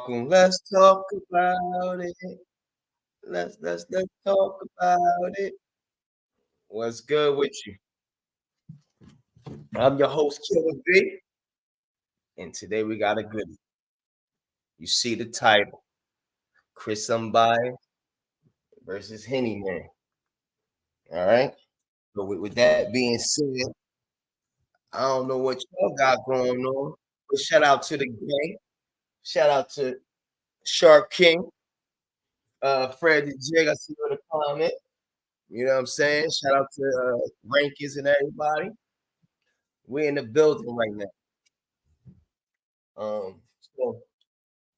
Welcome. Let's talk about it. Let's talk about it. What's good with you? I'm your host, Killer B, and today we got a goodie. You see the title: CHRIIS UNBIAS versus HENNYMAN. All right. So with that being said, I don't know what y'all got going on, but shout out to the gang. Shout out to Sharp King, Fred the Jig. I see you in the comment. You know what I'm saying? Shout out to Rankins and everybody. We're in the building right now. So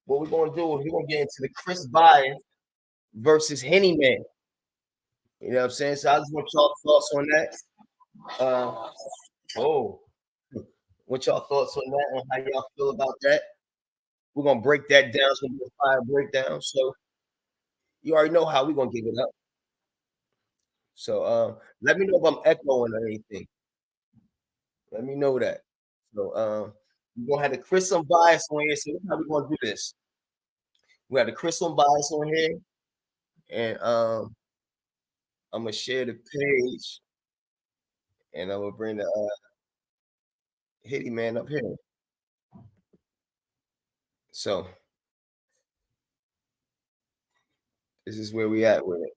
what we're gonna do is we're gonna get into the CHRIIS Bias versus HENNYMAN. You know what I'm saying? So I just want y'all thoughts on that. What y'all thoughts on that? On how y'all feel about that? We're gonna break that down. It's gonna be a fire breakdown. So you already know how we're gonna give it up. So let me know if I'm echoing or anything. Let me know that. So we're gonna have the CHRIIS Unbias on here. So this is how we're gonna do this. We have the CHRIIS Unbias on here, and I'm gonna share the page, and I'm gonna bring the HENNYMAN up here. So this is where we at with it.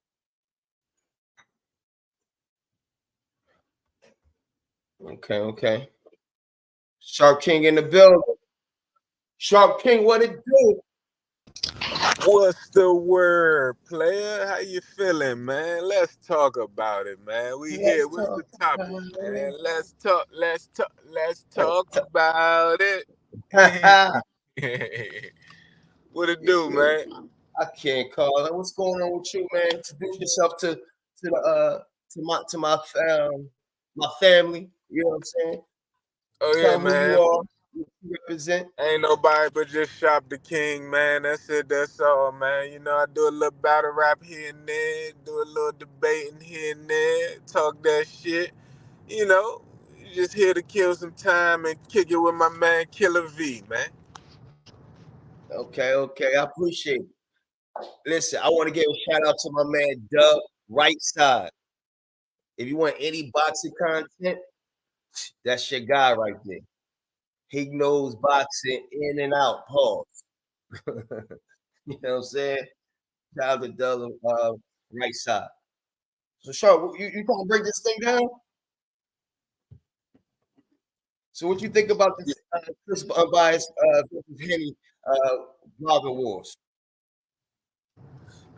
Okay. Sharp King in the building. Sharp King, what it do? What's the word, player? How you feeling, man? Let's talk about it, man. We here. What's the topic, man? Let's talk about it. What it do, man? I can't call it. What's going on with you, man? Introduce yourself to my family. You know what I'm saying? Oh yeah, Tell man. who you are, who you represent. Ain't nobody but just Shop the King, man. That's it. That's all, man. You know, I do a little battle rap here and there, do a little debating here and there, talk that shit. You know, just here to kill some time and kick it with my man Killer V, man. Okay. I appreciate it. Listen, I want to give a shout out to my man Doug, right side. If you want any boxing content, that's your guy right there. He knows boxing in and out. Pause. You know what I'm saying? Shout out to Doug, right side. So, Sharp, you gonna break this thing down? So, what you think about this CHRIIS Unbiased versus Henny blogging wars?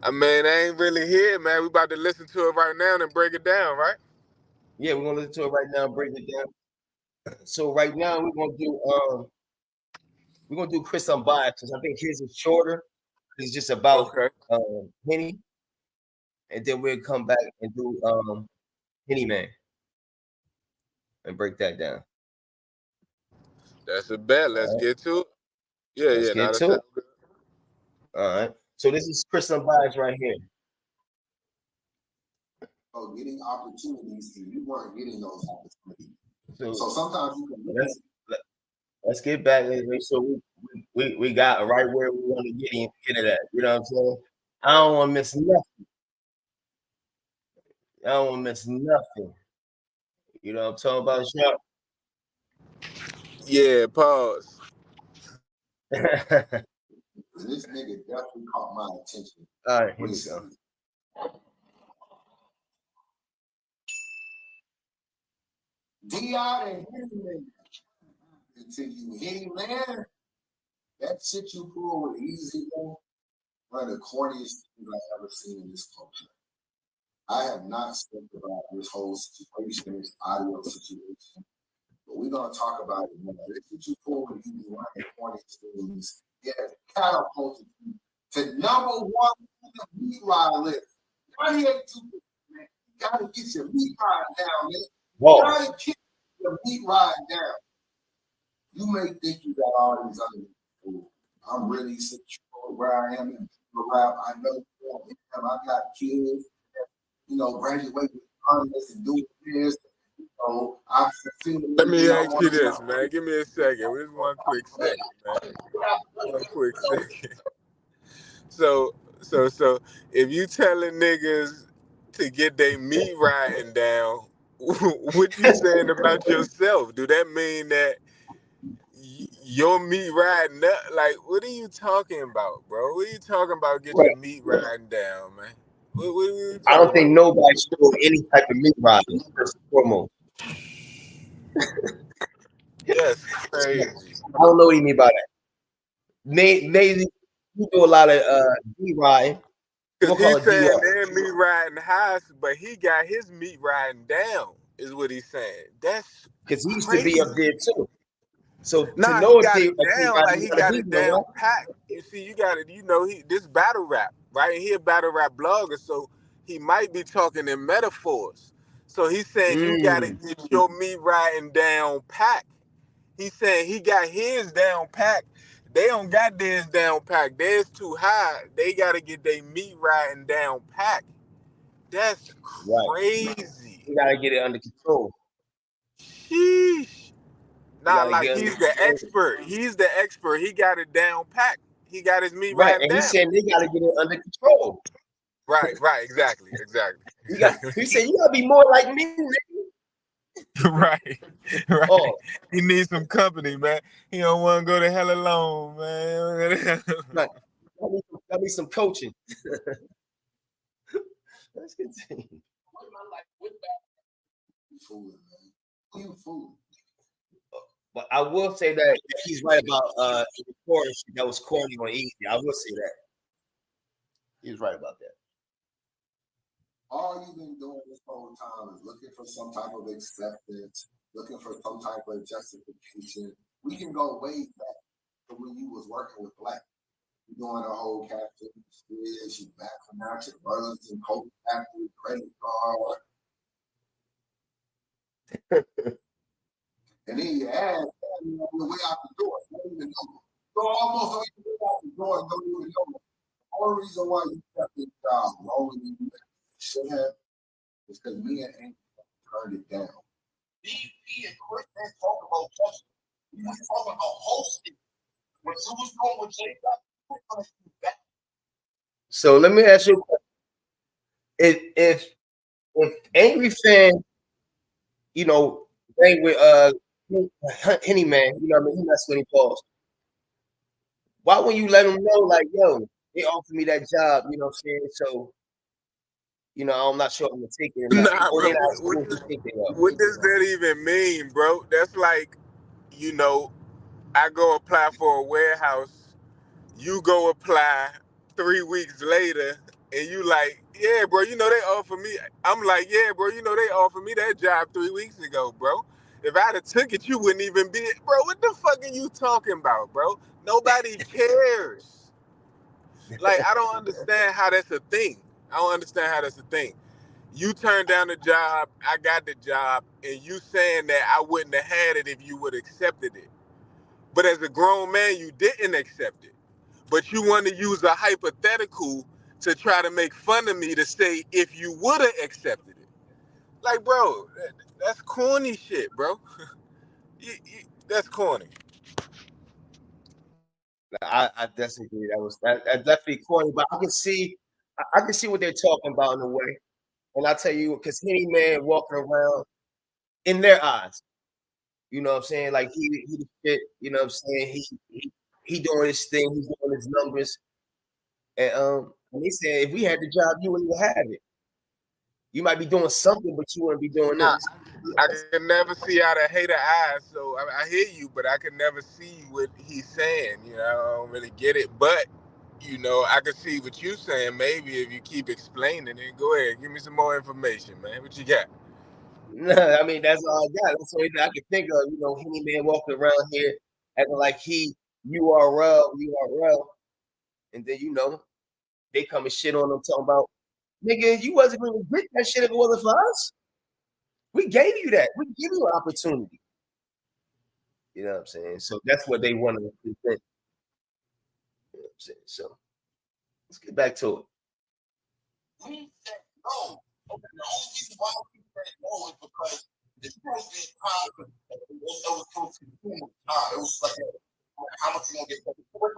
I mean, I ain't really here, man. We about to listen to it right now and break it down, right? Yeah, we're gonna listen to it right now and break it down. So right now we're gonna do CHRIIS Unbiased because I think his is shorter. It's just about Henny, and then we'll come back and do HENNYMAN and break that down. That's a bet. Let's get to it. Let's get to it. All right. So this is CHRIIS Unbiased right here. Oh, getting opportunities, and you weren't getting those opportunities. So sometimes you can let's get back. So we got right where we want to get it at. You know what I'm saying? I don't want to miss nothing. I don't want to miss nothing. You know what I'm talking about, Sharp? Yeah, pause. This nigga definitely caught my attention. All right, here we go. D.I. and HENNYMAN. Until you HENNYMAN, that shit you pull with Easy One, one of the corniest things I've ever seen in this culture. I have not spoken about this whole situation, this audio situation, but we're gonna talk about it more. This shit you pull with Easy One of the corniest things. Yeah, catapulted you to number one on the meat ride list. 28 man. You gotta get your meat ride down, man. You gotta keep your meat ride down. You may think you got all these other people. I'm really secure where I am in the rap. I know I got kids, you know, graduating with honors and doing this. So I feel. Let me ask you this, man. Give me a second. Just one quick second, man. One quick second. So if you telling niggas to get their meat riding down, what you saying about yourself? Do that mean that your meat riding up? Like, what are you talking about, bro? What are you talking about? Get your Right. meat riding down, man. What are you I talking don't think about? nobody stole any type of meat riding, first and foremost. That's So, crazy. I don't know what you mean by that. Maybe you do a lot of D riding. Cause We'll call he's it saying DR. they're meat riding high, but he got his meat riding down, is what he's saying. That's Because he used to be up crazy. there too. So to Nah, he know if got they it down like you he gotta got be it one, down right? packed. You see, you got it. You know, this battle rap, right? And he a battle rap blogger, so he might be talking in metaphors. So he's saying you got to get your meat riding down packed. He's saying he got his down packed. They don't got theirs down packed. Theirs too high. They got to get their meat riding down packed. That's Right. crazy. You gotta get it under control. Sheesh. You Nah, gotta like get under he's the control. expert. He's the expert. He got it down packed. He got his meat Right. riding And he's down. saying they gotta get it under control. Right, exactly. He said you gotta be more like me, nigga. right. Oh, He needs some company, man. He don't want to go to hell alone, man. right. Got me some coaching. Let's continue. Fooling, man. Who you fooling? But I will say that he's right about the chorus that was corny on Easy. I will say that. He's right about that. All you've been doing this whole time is looking for some type of acceptance, looking for some type of justification. We can go way back to when you was working with Black. You're doing a whole captain, you back from out your brothers and Coke factory, credit card. And then you add on the way out the door. Don't even know. So almost on your way out the door, don't even know. The only reason why you kept this job longer than you should have is because me and Andy turned it down. Me and Chris didn't talk about justice. We was talking about hosting. When you was going with Jay, So let me ask you a question. If Angry Fan, you know, bang with HENNYMAN, you know what I mean, he mess with him pause. Why wouldn't you let him know, like, yo, they offered me that job, you know what I'm saying? So, you know, I'm not sure I'm gonna take it or not. Nah, Or but they not supposed to take it up. what does that even mean, bro? That's like, you know, I go apply for a warehouse. You go apply 3 weeks later, and you like, yeah, bro, you know they offered me. I'm like, yeah, bro, you know they offered me that job 3 weeks ago, bro. If I'd have took it, you wouldn't even be, bro. What the fuck are you talking about, bro? Nobody cares. Like, I don't understand how that's a thing. I don't understand how that's a thing. You turned down the job, I got the job, and you saying that I wouldn't have had it if you would have accepted it. But as a grown man, you didn't accept it. But you want to use a hypothetical to try to make fun of me to say if you would have accepted it. Like, bro, that's corny shit, bro. That's corny. I disagree. That definitely corny, but I can see what they're talking about in a way. And I tell you, because HENNYMAN walking around in their eyes, you know what I'm saying? Like he the shit, you know what I'm saying? He doing his thing, he's doing his numbers. And they said if we had the job, you wouldn't even have it. You might be doing something, but you wouldn't be doing Nah, this. I can never see out of hater eyes, so I hear you, but I can never see what he's saying. You know, I don't really get it. But you know, I can see what you're saying. Maybe if you keep explaining it, go ahead, give me some more information, man. What you got? Nah, I mean that's all I got. That's the only thing I can think of. You know, HENNYMAN walking around here acting like he URL, and then you know they come and shit on him talking about nigga, you wasn't going to get that shit if it wasn't for us. We gave you that. We give you an opportunity. You know what I'm saying? So that's what they wanted to present. You know what I'm saying? So let's get back to it. we said no. The only reason why we said no is because the president time was so consumed time. It was like how much you gonna get paid for it.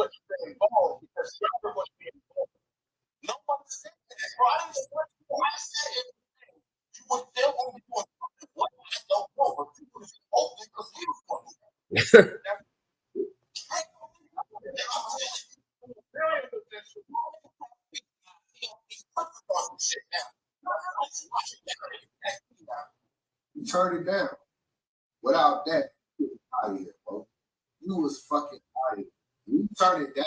wasn't involved because Trevor wasn't involved. Nobody said that, bro. I didn't say I said everything. You were there when you were what? I don't know, but you was open because he was going to. You turned it down. Without that, you was out of here, bro. You was fucking out of here. You turn it down,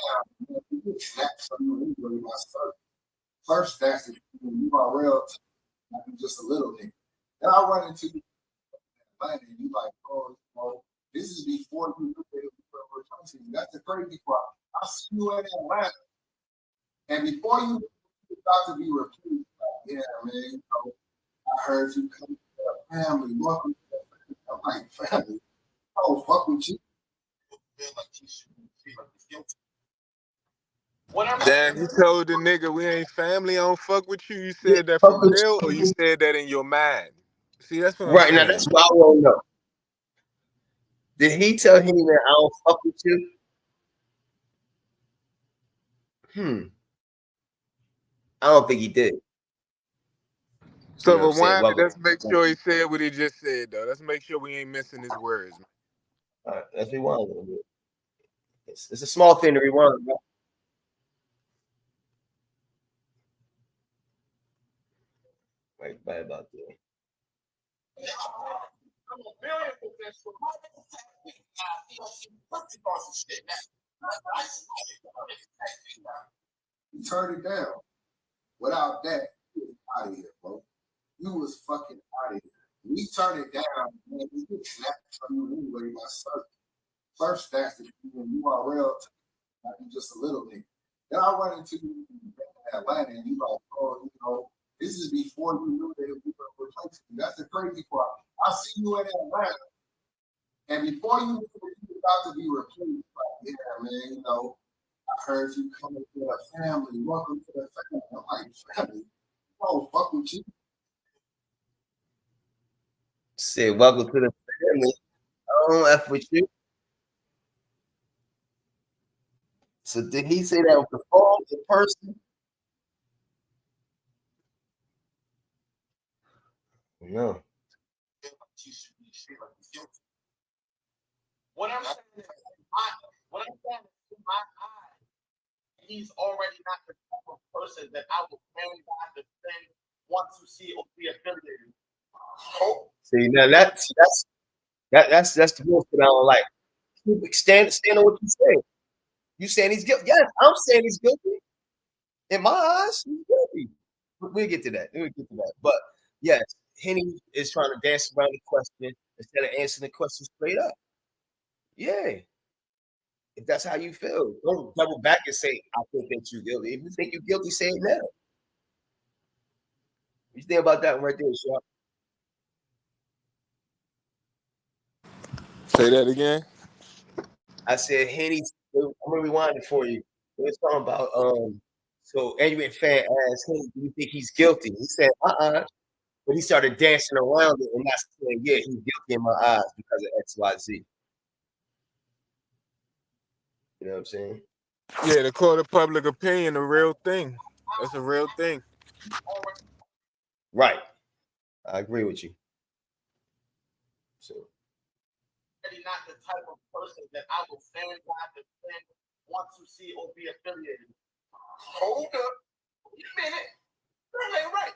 man, you get snapped from you anyway, my son. First, that's it. You are real, you just a little nigga. Then I run into you and you like, oh, this is before you knew that it was country. That's the crazy part. I see you in Atlanta, and before you were about to be replaced, like, yeah, man, I heard you come to the family. Welcome to the family. I'm like, family? Oh, fuck with you. Damn, you told the nigga we ain't family, I don't fuck with you. You said that for real, or you said that in your mind? See, that's what I'm saying. Right, now that's what I want to know. Did he tell him that I don't fuck with you? I don't think he did. So rewind it. Let's make sure he said what he just said, though. Let's make sure we ain't missing his words, man. All right, let's rewind a little bit. It's a small thing to rewind, bro. Right about that. You turned it down. Without that, you was out of here, bro. You was fucking out of here. We turned it down, man. You get snapped from you anyway, my son. First, that's the you are real, like you just a little nigga. Then I run into you in Atlanta, and you like, oh, this is before you knew that we were replacing you. That's the crazy part. I see you in Atlanta, and before you knew that you were about to be replaced, like, yeah, man, I heard you coming to the family. Welcome to the family. I'm like, family? Oh, fuck with you. Say, welcome to the family. I don't F with you. So did he say that with the phone in person? No. What I'm saying is, in my eyes, he's already not the type of person that I would stand by defend once you see it be affiliated. See, now that's the most that I don't like. Stand on what you say. You saying he's guilty? Yes, I'm saying he's guilty. In my eyes, he's guilty. We'll get to that. But yes, Henny is trying to dance around the question instead of answering the question straight up. Yeah. If that's how you feel, don't double back and say, I think that you're guilty. If you think you're guilty, say it now. What you think about that one right there, Sharp? Say that again. I said, Henny, I'm gonna rewind it for you. We're talking about so Adrian fan asked him, do you think he's guilty? He said, but he started dancing around it and not saying, yeah, he's guilty in my eyes because of XYZ. You know what I'm saying? Yeah, the court of public opinion, a real thing. That's a real thing. Right. I agree with you. So not the type of person that I will stand by defend once you see it or be affiliated. Hold up. Wait a minute. That ain't right.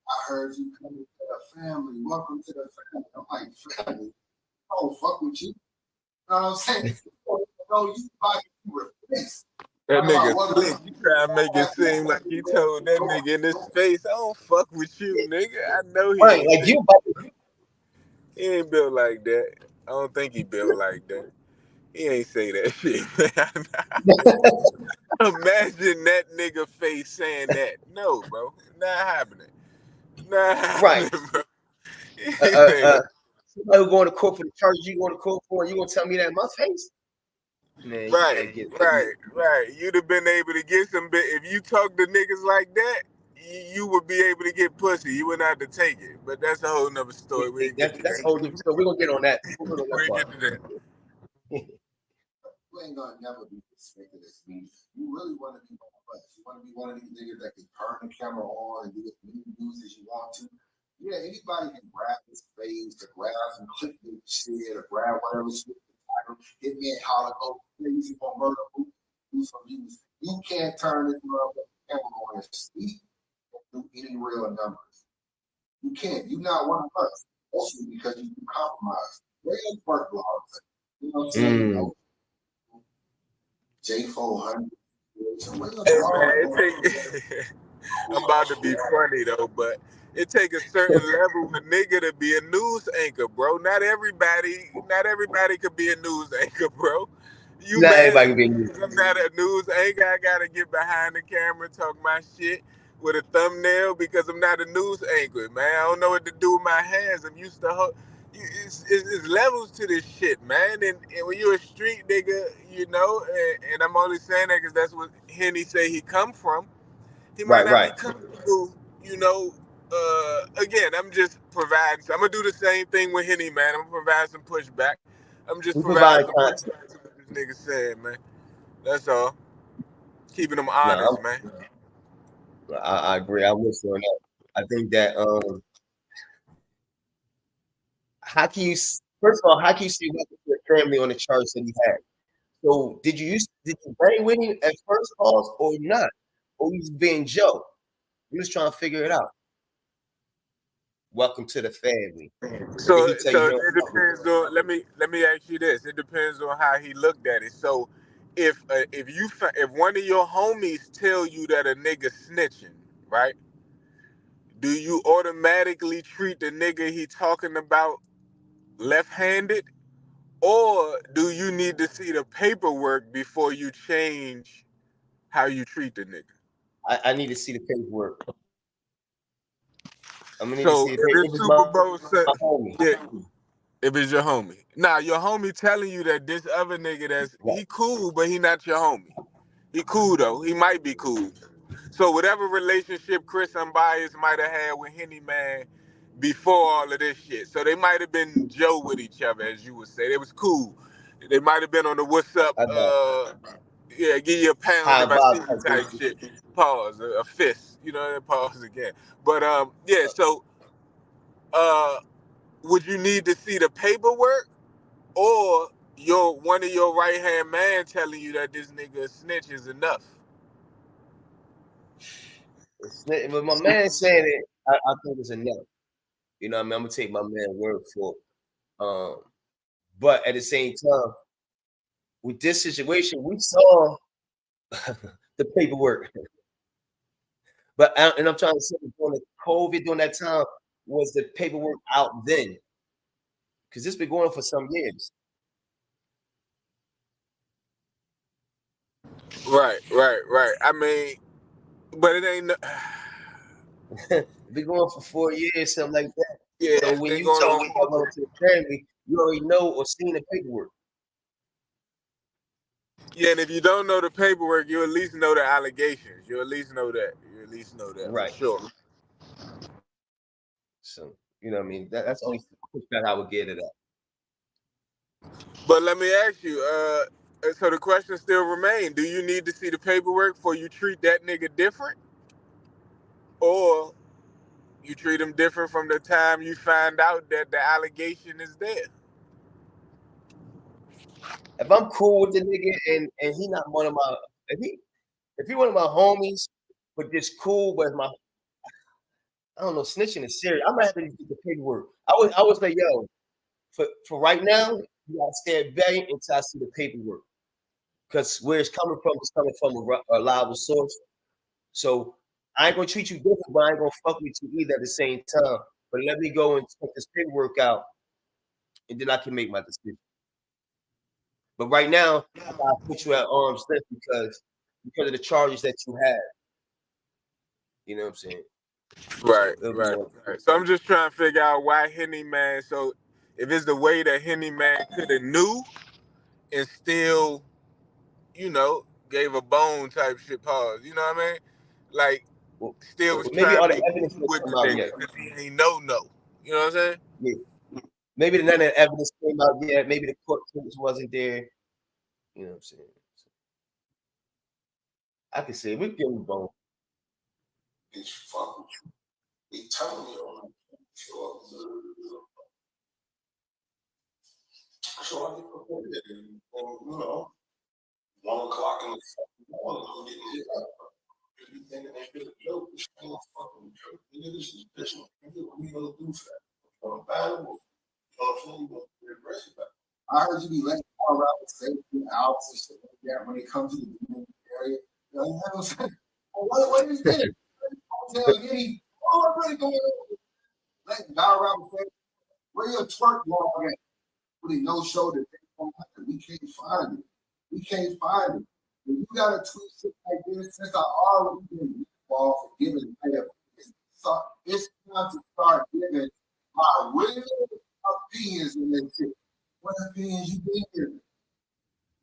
I heard you coming to the family. Welcome to the family. I'm like, family? Oh, fuck with you. You know what I'm saying? You about to be replaced. That nigga slick. You try to make it seem like you told that nigga in his face, I don't fuck with you, nigga. I know he right, like you about to. He ain't built like that. I don't think he built like that. He ain't say that shit, man. Imagine that nigga face saying that. No, bro. Not happening. Not happening, Right. bro. Somebody who going to court for the charges you going to court for, and you gonna tell me that in my face? Man, Right. You'd have been able to get some bit if you talk to niggas like that. You would be able to get pussy. You wouldn't have to take it. But that's a whole nother story. That's a whole different story. We're gonna get on that. We'll get to that. You ain't gonna never be respected as me. You really want to be one of us. You want to be one of these niggas that can turn the camera on and do as many views as you want to. Yeah, anybody can grab his face, or grab some clip shit, or grab whatever shit, hit me and holler, go crazy on murder, do some views. You can't turn this motherfucking camera on and speak and do any real numbers. You can't. You're not one of us. Mostly because you compromise. Where is work blogs? You know what I'm saying? You know, J400. Hey man, I'm about to be funny though, but it take a certain level of nigga to be a news anchor, bro. Not everybody could be a news anchor, bro. You Not mad everybody at can me be. because I'm not a news anchor? I gotta get behind the camera, talk my shit with a thumbnail because I'm not a news anchor, man. I don't know what to do with my hands. I'm used to it's levels to this shit, man. And when you're a street nigga, you know, and I'm only saying that because that's what Henny say he come from. He might not be Right. comfortable, you know. Again, I'm just providing. I'm gonna do the same thing with Henny, man. I'm gonna provide some pushback. I'm just We providing provide some content. pushback to what this nigga said, man. That's all. Keeping them No, honest, man. I agree. I'm with you on that. I think that how can you first of all, how can you see what your family on the charts that he had? So did you bang with him at first pause or not? Or he was being Joe? We was trying to figure it out. Welcome to the family. And then So he tell so you, it depends on. Let me ask you this. It depends on how he looked at it. So if one of your homies tell you that a nigga snitching, right? Do you automatically treat the nigga he talking about left-handed, or do you need to see the paperwork before you change how you treat the nigga? I need to see the paperwork. I'm gonna need to So see the if paperwork. it's Super Bowl, My homie. yeah, if it's your homie. Now your homie telling you that this other nigga he cool, but he not your homie. He cool though. He might be cool. So whatever relationship Chris Unbiased might have had with HENNYMAN before all of this shit. So they might have been Joe with each other, as you would say. They was cool. They might have been on the what's up, I know. yeah, give you a pound High if I see vibe you type type dude. shit. Pause, a fist, you know, pause again. But yeah, so would you need to see the paperwork or one of your right hand man telling you that this nigga a snitch is enough? But my man saying it, I think it's enough. You know what I mean? I'm gonna take my man word for it. But at the same time, with this situation, we saw the paperwork. But and I'm trying to say during the COVID during that time, was the paperwork out then? Because this been going on for some years. Right. I mean, but it ain't. It's been going on for 4 years, something like that. Yeah, So it's when been you going talk on about going for. to the family, you already know or seen the paperwork. Yeah, and if you don't know the paperwork, you at least know the allegations. You at least know that. You at least know that for Right. sure. So you know what I mean? That's the only pushback I would get it at. But let me ask you. So the question still remains: do you need to see the paperwork before you treat that nigga different, or you treat him different from the time you find out that the allegation is there? If I'm cool with the nigga and he not one of my if he one of my homies, but just cool, but my I don't know, snitching is serious. I'm gonna have to get the paperwork. I was like, yo, for right now, you gotta stay at bay until I see the paperwork. Because where it's coming from is coming from a reliable source. So I ain't gonna treat you different, but I ain't gonna fuck with you either at the same time. But let me go and check this paperwork out, and then I can make my decision. But right now, I gotta put you at arm's length because of the charges that you have. You know what I'm saying? Right, So it'll be right, more. right. So I'm just trying to figure out why HENNYMAN. So if it's the way that HENNYMAN could have knew and still, you know, gave a bone type shit pause. You know what I mean? Like, Well, still was maybe trying all to the be evidence cool didn't with come the out nigga yet. because he ain't no. You know what I'm saying? Yeah. Maybe none of the evidence came out yet. Maybe the court case wasn't there. You know what I'm saying? So, I can say we give him both. Bitch, fuck with you. They telling me on sure. So I get prepared, and, you know, 1 o'clock in the morning, I'm getting hit up. You thinking that shit a joke? This ain't no fucking joke. Nigga, this is business. Nigga, what we gonna do for that? For a battle? You know what I'm saying? You gonna be aggressive about it. I heard you be letting all around the safety outs and shit like that when it comes to the area. You know what I'm saying? Well, what is this? Tell Henny, oh, I'm ready to go on. Letting all around the safety. Where your twerk log at? With no show that we can't find it. We can't find it. If you got a tweet shit like this, since I already been involved for giving payment, it's time to start giving my real opinions in that shit. What opinions you been giving?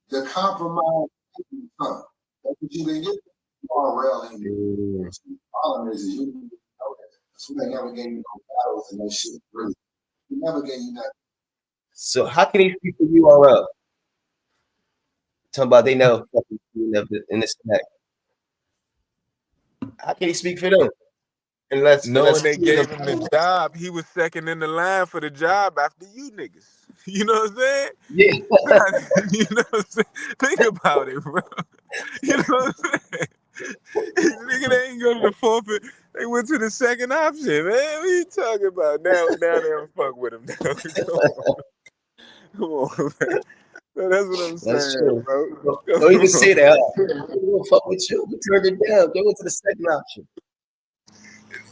The compromise, huh? That's what you been giving. URL in there. The problem is you didn't know that. That's why they never gave you no battles and no shit. Really, they never gave you nothing. So how can these people URL? Talking about they never fucking in this connect. How can he speak for them? Knowing they gave him the job, he was second in the line for the job after you niggas. You know what I'm saying? Yeah. You know what I'm saying? Think about it, bro. You know what I'm saying? Nigga, they ain't go to the forfeit. They went to the second option, man. What you talking about? Now they don't fuck with him. Come on, man. So that's what I'm That's saying, true. bro. Don't even say that. We don't fuck with you. We turned it down. Go into the second option.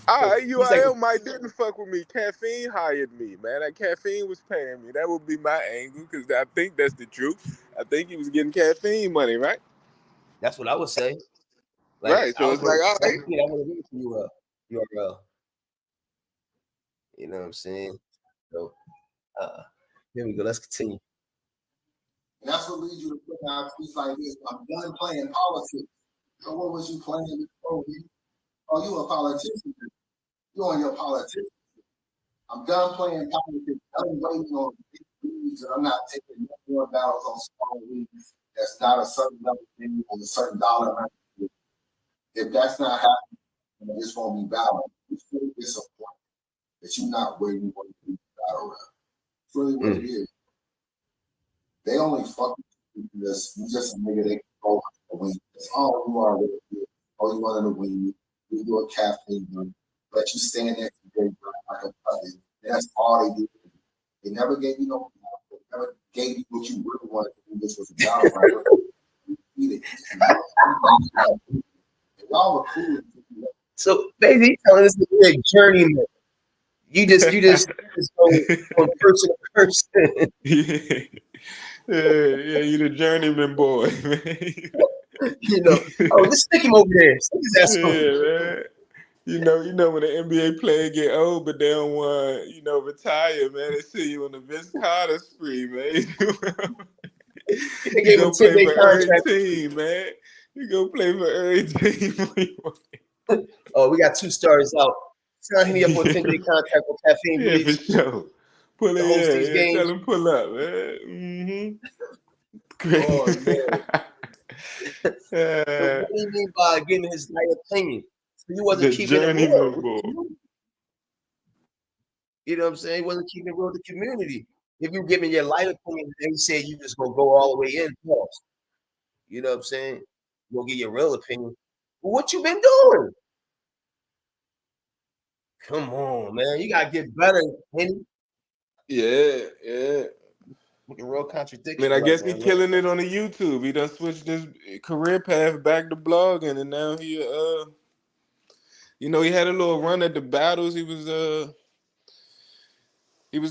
UIL might didn't fuck with me. Caffeine hired me, man. That Caffeine was paying me. That would be my angle, because I think that's the truth. I think he was getting Caffeine money, right? That's what I would say. Like, right. So it's like, all right. I want to give it to you, URL. You know what I'm saying? So, here we go. Let's continue. And that's what leads you to put out tweets like this. I'm done playing politics. So what was you playing before? Oh, you a politician. You on your politician. I'm done playing politics. I'm waiting on big leagues, and I'm not taking no more battles on small leagues. That's not a certain level thing or a certain dollar amount. If that's not happening, it's gonna be battle. It's really disappointing that you're not where you want to be battle around. It's really what it is. They only fuck with you because you just a nigga they can go and win. That's all you are really good. All you wanted to win. You do a caffeine run. Let you stand next to Jay like a puppet. That's all they do. They never gave you no, they never gave you what you really wanted to do. This was a job right. You eat it. Y'all were cool. So basically telling us that you're a journeyman. You just go from person to person. Yeah, you the journeyman boy, man. You know, oh, just stick him over there. Stick his ass over there. Yeah, man. You know when an NBA player get old, but they don't want, retire, man. They see you on the Vince Carter spree, man. They You gave him a go play 10-day for every contract. team, man. You go play for every team. Oh, we got 2 stars out. Sign me up for a 10-day contract with Caffeine, Yeah, please. for sure. Pull To it, host these games. Tell him pull up, man. Oh man. So what do you mean by giving his light opinion? So you wasn't keeping it real with the community. You know what I'm saying? He wasn't keeping it real with the community. If you giving your light opinion, then he said you just gonna go all the way in. Pause. You know what I'm saying? You gonna get your real opinion. Well, what you been doing? Come on, man. You gotta get better, Henny. Yeah. With a real contradiction. I mean, I guess he's killing it on the YouTube. He done switched his career path back to blogging, and now he he had a little run at the battles. He was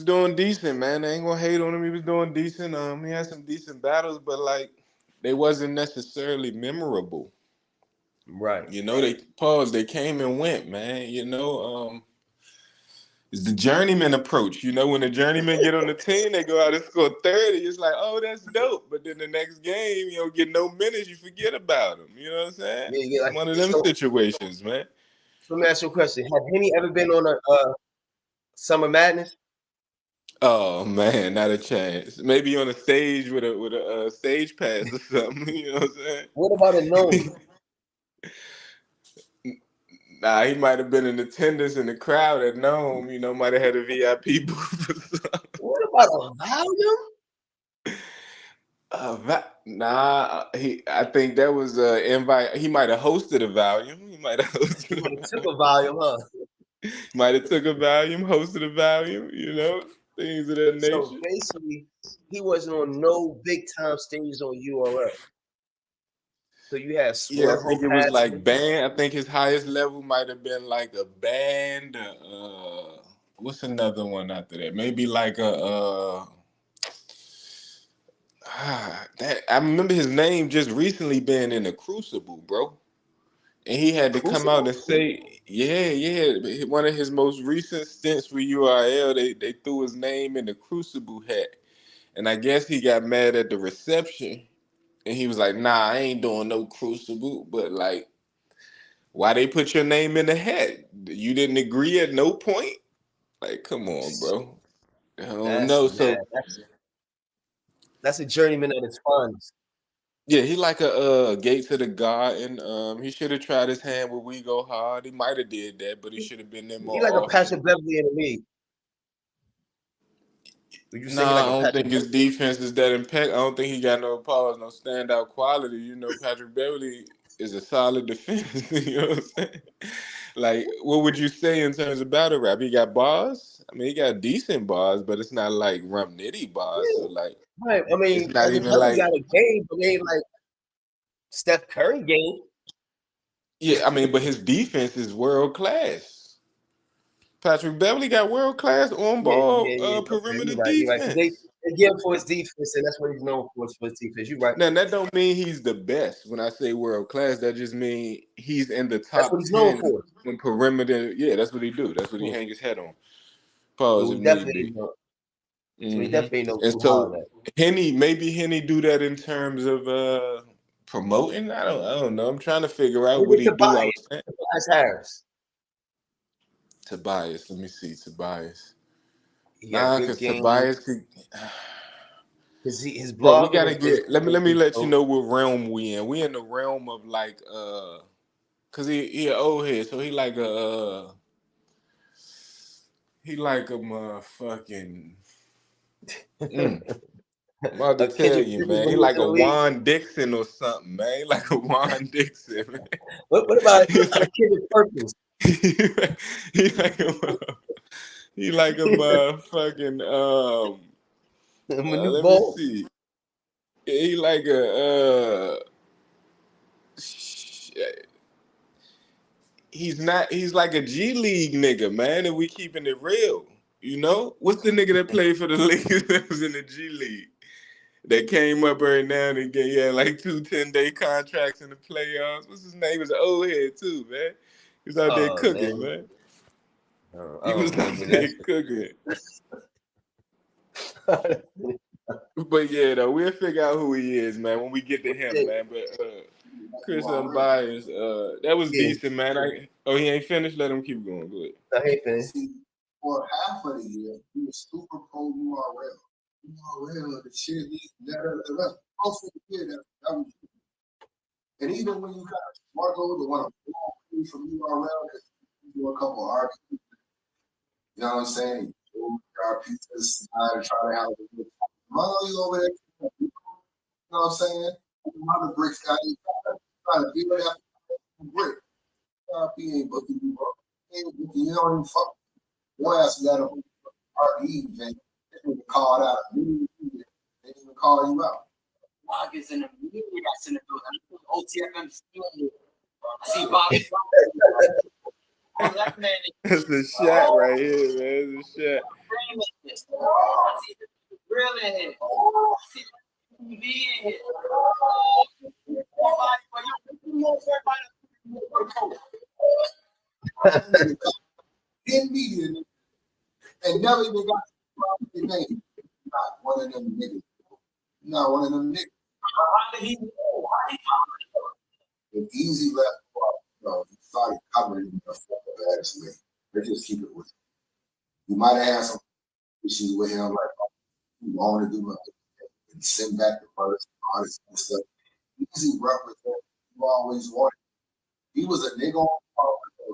doing decent, man. I ain't gonna hate on him. He was doing decent. He had some decent battles, but like they wasn't necessarily memorable. Right. They came and went, man. It's the journeyman approach. When the journeyman get on the team, they go out and score 30. It's like, oh, that's dope. But then the next game, you don't get no minutes, you forget about them. You know what I'm saying? Yeah, like, one of them situations, man. So let me ask you a question. Have Henny ever been on a Summer Madness? Oh man, not a chance. Maybe on a stage with a stage pass or something. You know what I'm What about a gnome? saying? Nah, he might have been in attendance in the crowd at Nome. You know, might have had a VIP booth or something. What about a volume? I think that was invite. He might have hosted a volume. He might have He hosted. would have took a volume, huh? Might have took a volume, hosted a volume. You know, things of that So nature. basically, he wasn't on no big time stages on URL. So you had Yeah, I Swervo think it was like passing. band. I think his highest level might have been like a band. What's another one after that? Maybe like a. That I remember his name just recently being in the Crucible, bro. And he had to come out Crucible? and say, yeah, yeah. One of his most recent stints with URL, they threw his name in the Crucible hat. And I guess he got mad at the reception. And he was like, nah, I ain't doing no Crucible. But like, why they put your name in the hat? You didn't agree at no point? Like, come on, bro. I don't That's know. mad. So That's a journeyman at its finest. yeah, he like a gate to the garden. He should have tried his hand with We Go Hard. He might have did that, but he should have been there He more like a often. Patrick Beverly in the league. Would you say he Nah, I like a don't Patrick think his Beverly? defense is that impact. I don't think he got no pause, no standout quality. You know, Patrick Beverly is a solid defense. You know what I'm saying? Like, what would you say in terms of battle rap? He got bars. I mean, he got decent bars, but it's not like Rum Nitty bars. So Yeah. like, Right. I it's mean, not Patrick even Beverly like, got a game, but they ain't like Steph Curry game. yeah. I mean, but his defense is world class. Patrick Beverly got world class on Yeah, ball yeah, yeah. Okay, perimeter you're right. You're right. Because defense. they give him for his defense, and that's what he's known for his defense. You're right. Now that don't mean he's the best. When I say world class, that just means he's in the That's what top he's known 10 for. in perimeter. Yeah, that's what he do. That's what he Hmm. hang his head on. So Pause if he need definitely be. ain't know. So he Hmm. definitely ain't know And too hard so at. Henny do that in terms of promoting. I don't know. I'm trying to figure out what Maybe he do outside. Tobias Harris. Tobias. Let me see Tobias. He got Nah, good cause game. Tobias could. Because his Bro, we blogging gotta is get. Let me different. let me let you So know what realm we in. We in the realm of like cause he an old head, so he like a motherfucking. Mm, I'm about to tell Kendrick you, Perkins man. when He he was like in a the league. Juan Dixon or something, man. He like a Juan Dixon, man. What about a Kendrick Perkins? he like a he like a motherfucking Manute let me Bol? see. He like a he's like a G League nigga, man, and we keeping it real. You know? What's the nigga that played for the Lakers that was in the G League? That came up every now and again. He had like 2 10-day contracts in the playoffs. What's his name? He was an old head too, man. He was out there Oh cooking, man, man. I He was don't out remember there that. cooking. Shit. But yeah, though, we'll figure out who he is, man, when we get to him, man. But Chris Unbiased, that was Yeah, decent, man. He ain't finished? Let him keep going. Good. I hate that. See, for half of the year, he was super pro URL. URL, the shit, that's most of the year that was. And even when you kind of struggle to want to pull from URL, because you do a couple of arguments, you know what I'm saying? You got pizzas to try to have a good time. You over there, you know what I'm saying? Another bricks guy, trying to build that brick. RP ain't booking you, bro. You don't even fuck. Your ass got a RP event. They even called out. They didn't even call you out. Bloggers in the media that's in the building. OTF MC. I see Bobby. That man That's the shot right here, man. That's the shot. I see the grill in here. I see the TV in here. In media and never even got the name. Not one of them niggas. Not one of them niggas. How did he know? An easy left he started covering the fuck ass way. Let's just keep it with you. You might have had some issues with him, like you want to do my and send back the first all this kind of stuff. Easy represent you always wanted. He was a nigga on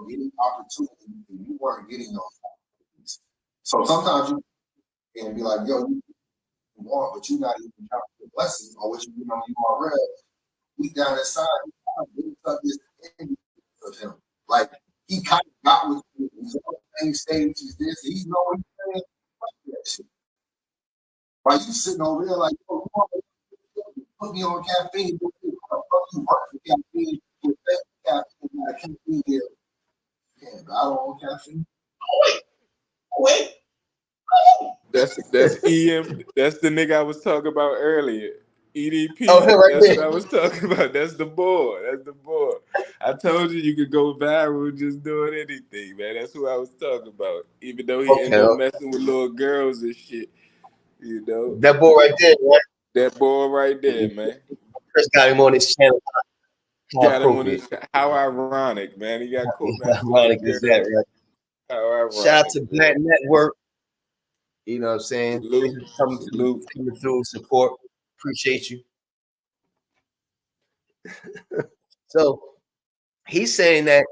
getting opportunity, and you weren't getting those opportunities. So sometimes you can be like, yo, you want, but you're not even counting the blessing or what you know you already. Deep down inside, he kind of built up this envy of him. Like he kind of got with you. He's on the same stage as this. He's knowing he's saying that shit. While you sitting over there like, yo, you put me on caffeine. You work for caffeine. You caffeine. I can't be here. Yeah, but I don't want caffeine. Oh, wait. That's EM. That's the nigga I was talking about earlier. EDP. Oh, right That's there. what I was talking about. That's the boy. That's the boy. I told you could go viral just doing anything, man. That's who I was talking about. Even though he ended up messing with little girls and shit, you know. That boy right there, right? That boy right there, man. Chris got him on his channel. Got him on his. How ironic, man. He got caught messing with ironic is that, right? How ironic. Shout out to Black Network. You know what I'm saying? Salute. Coming through, support. Appreciate you. So he's saying that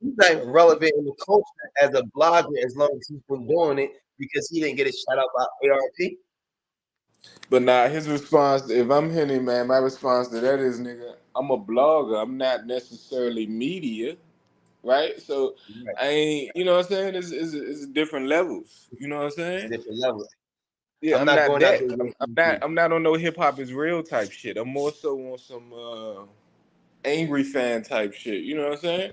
he's not even relevant in the culture as a blogger as long as he's been doing it because he didn't get a shout out by ARP. But nah, his response, if I'm HENNYMAN, my response to that is, nigga, I'm a blogger. I'm not necessarily media, right? So Right. I ain't, you know what I'm saying? It's different levels. You know what I'm saying? It's different levels. Yeah, I'm not going that. out there. I'm not on no hip hop is real type shit. I'm more so on some angry fan type shit. You know what I'm saying?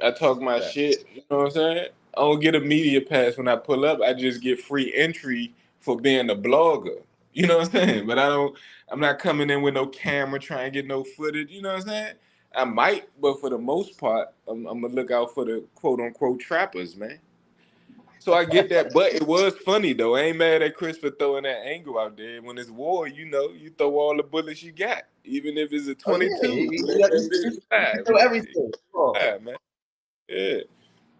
I talk my shit. You know what I'm saying? I don't get a media pass when I pull up. I just get free entry for being a blogger. You know what I'm saying? But I'm not coming in with no camera trying to get no footage. You know what I'm saying? I might, but for the most part, I'm gonna look out for the quote unquote trappers, man. So I get that, but it was funny though. I ain't mad at Chris for throwing that angle out there. When it's war, you know, you throw all the bullets you got, even if it's a 22. You know everything. Man. Yeah.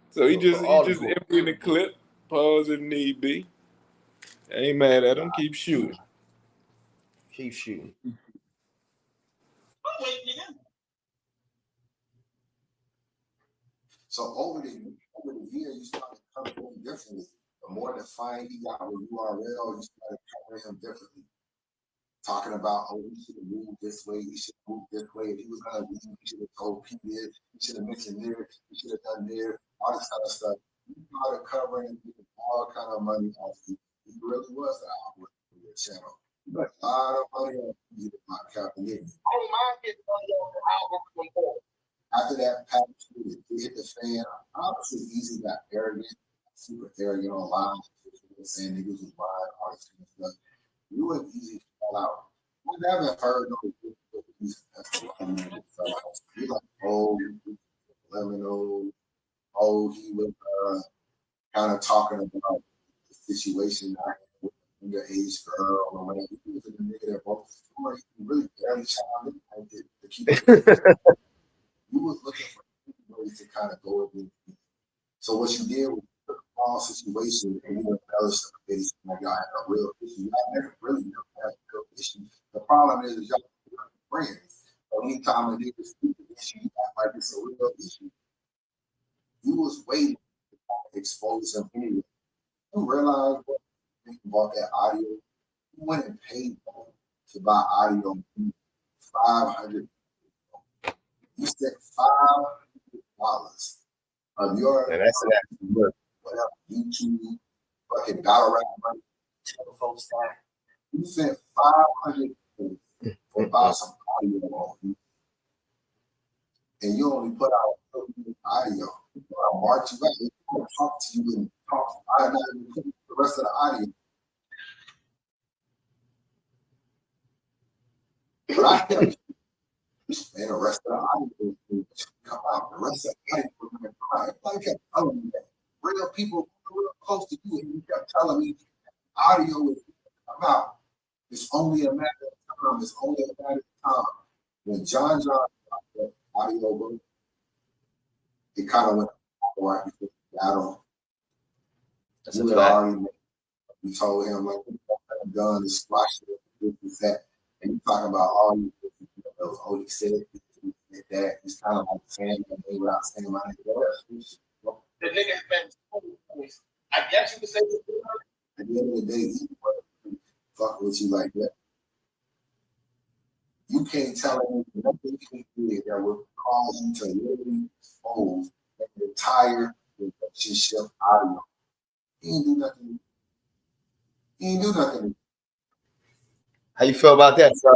So he just emptying the clip. Pause if need be. I ain't mad at him. Keep shooting. Keep shooting. So over the year, you started covering him differently. The more defined he got with URL, you started covering him differently. Talking about, oh, he should have moved this way, he should have moved this way. If he was gonna leave, he should have told P this, he should have mentioned there, he should have done there, all this kind of stuff. You started covering him, getting all kind of money off you. He really was the outlet for your channel. You got a lot of money on you about calculating. I don't mind getting money on the album from more. After that package hit the fan, obviously Easy got arrogant, super arrogant online, saying niggas was buying all this kind of stuff. You and Easy fell out. I haven't heard no Easy. You're like, oh, Lemon, oh, he was kind of talking about the situation with an underage girl or whatever. He was a nigga that broke the story. He really barely chimed in to keep it. You was looking for ways to kind of go against it. So what you did was the wrong situation and you embellished the case like y'all had a real issue. Y'all never really had a real issue. The problem is y'all were friends. So anytime a nigga speak an issue, you act like it's a real issue. You was waiting to expose him anyway. You realize what you bought that audio. You went and paid to buy audio $500. You spent $5 of your whatever YouTube fucking battle rap money, telephone stack. You spent $500 to buy some audio on you, and you only put out audio. I'll march you out. You want to talk to you and talk. I'm not even putting the rest of the audio. But I kept and the rest of the audio will come out. The rest of the audio will come out. I kept telling me that. Real people real close to you, and you kept telling me audio is come out. It's only a matter of time. It's only a matter of time. When John got the audio book, it kind of went right before the battle. You had already made You told him like I'm done to squash it, this is that, and you talking about all you those he said that. He's kind of like saying that without saying my name. The nigga has been. I guess you could say. At the end of the day, he fuck with you like that. You can't tell him nothing he did that would cause you to literally expose the entire relationship out of you. He ain't do nothing. He ain't do nothing. How you feel about that, sir?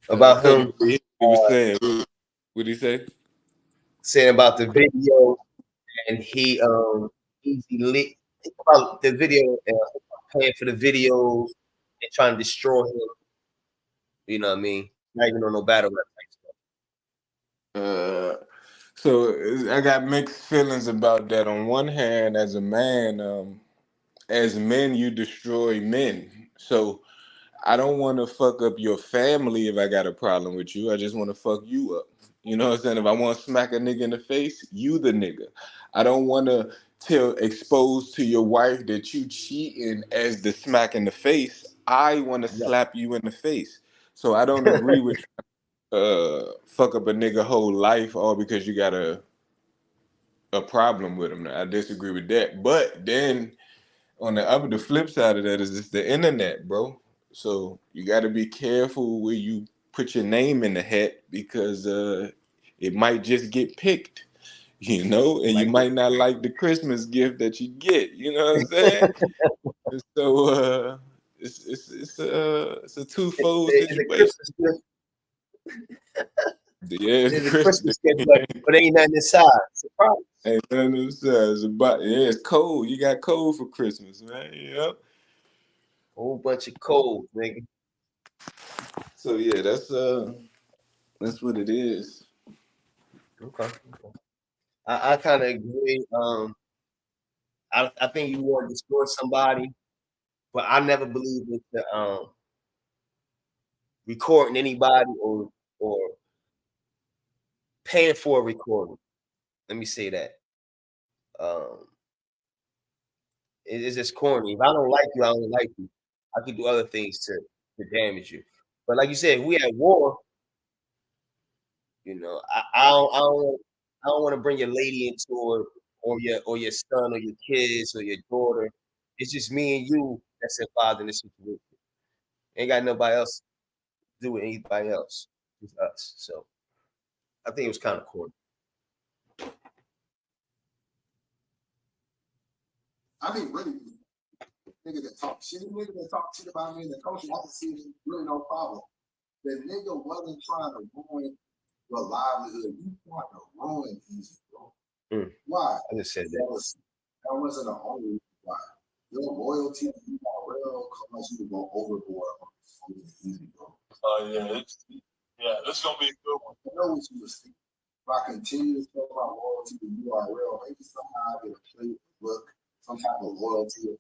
About him? He was saying. What did he say? Saying about the video, and he easy think about the video and paying for the videos and trying to destroy him. You know what I mean? Not even on no battle rap type stuff. So I got mixed feelings about that. On one hand, as a man, as men, you destroy men. So I don't want to fuck up your family if I got a problem with you. I just want to fuck you up. You know what I'm saying? If I want to smack a nigga in the face, you the nigga. I don't want to expose to your wife that you cheating as the smack in the face. I want to slap you in the face. So I don't agree with fuck up a nigga whole life all because you got a problem with him. I disagree with that. But then on the flip side of that is just the internet, bro. So you got to be careful where you put your name in the hat because it might just get picked, you know, and you might not like the Christmas gift that you get. You know what I'm saying? So it's a twofold situation. Yeah, it's a Christmas gift, but ain't nothing inside. Surprise. Ain't nothing inside. It's cold. You got cold for Christmas, man. Yep. Whole bunch of cold, nigga. So yeah, that's what it is. Okay. I kind of agree. I think you want to destroy somebody, but I never believed in the recording anybody or paying for a recording. Let me say that. It's just corny. If I don't like you, I don't like you. I can do other things to damage you. But like you said, if we at war, you know, I don't want to bring your lady into it or your son or your kids or your daughter. It's just me and you that's involved in this situation. Ain't got nobody else to do with anybody else. It's us. So I think it was kind of corny. I mean, really, nigga that talk shit about me in the culture, I can see it really no problem. The nigga wasn't trying to ruin your livelihood. You trying to ruin easy, bro. Why? I just said that. That wasn't the only reason why. Your loyalty to you real cause you to go overboard on easy, bro. This is gonna be a good one. I know what you was thinking. If I continue to show my loyalty to you real, maybe somehow I get a plate look, some type of loyalty,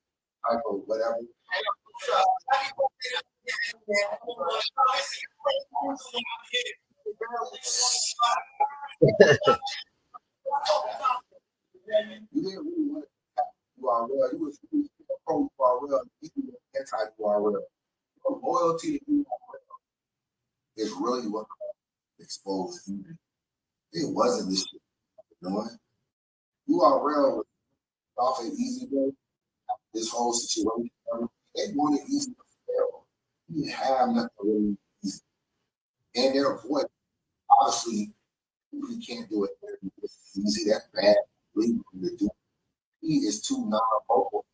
type of whatever. You didn't really want to URL. You was really pro URL. You were anti URL. Your loyalty to URL is really what exposed you. It wasn't this shit. You know what? URL was off an easy way. This whole situation, they wanted easy to fail. You didn't have nothing really easy. And their voice, obviously, you can't do it. It's easy, that's bad. Legal to do. He is too non-vocal.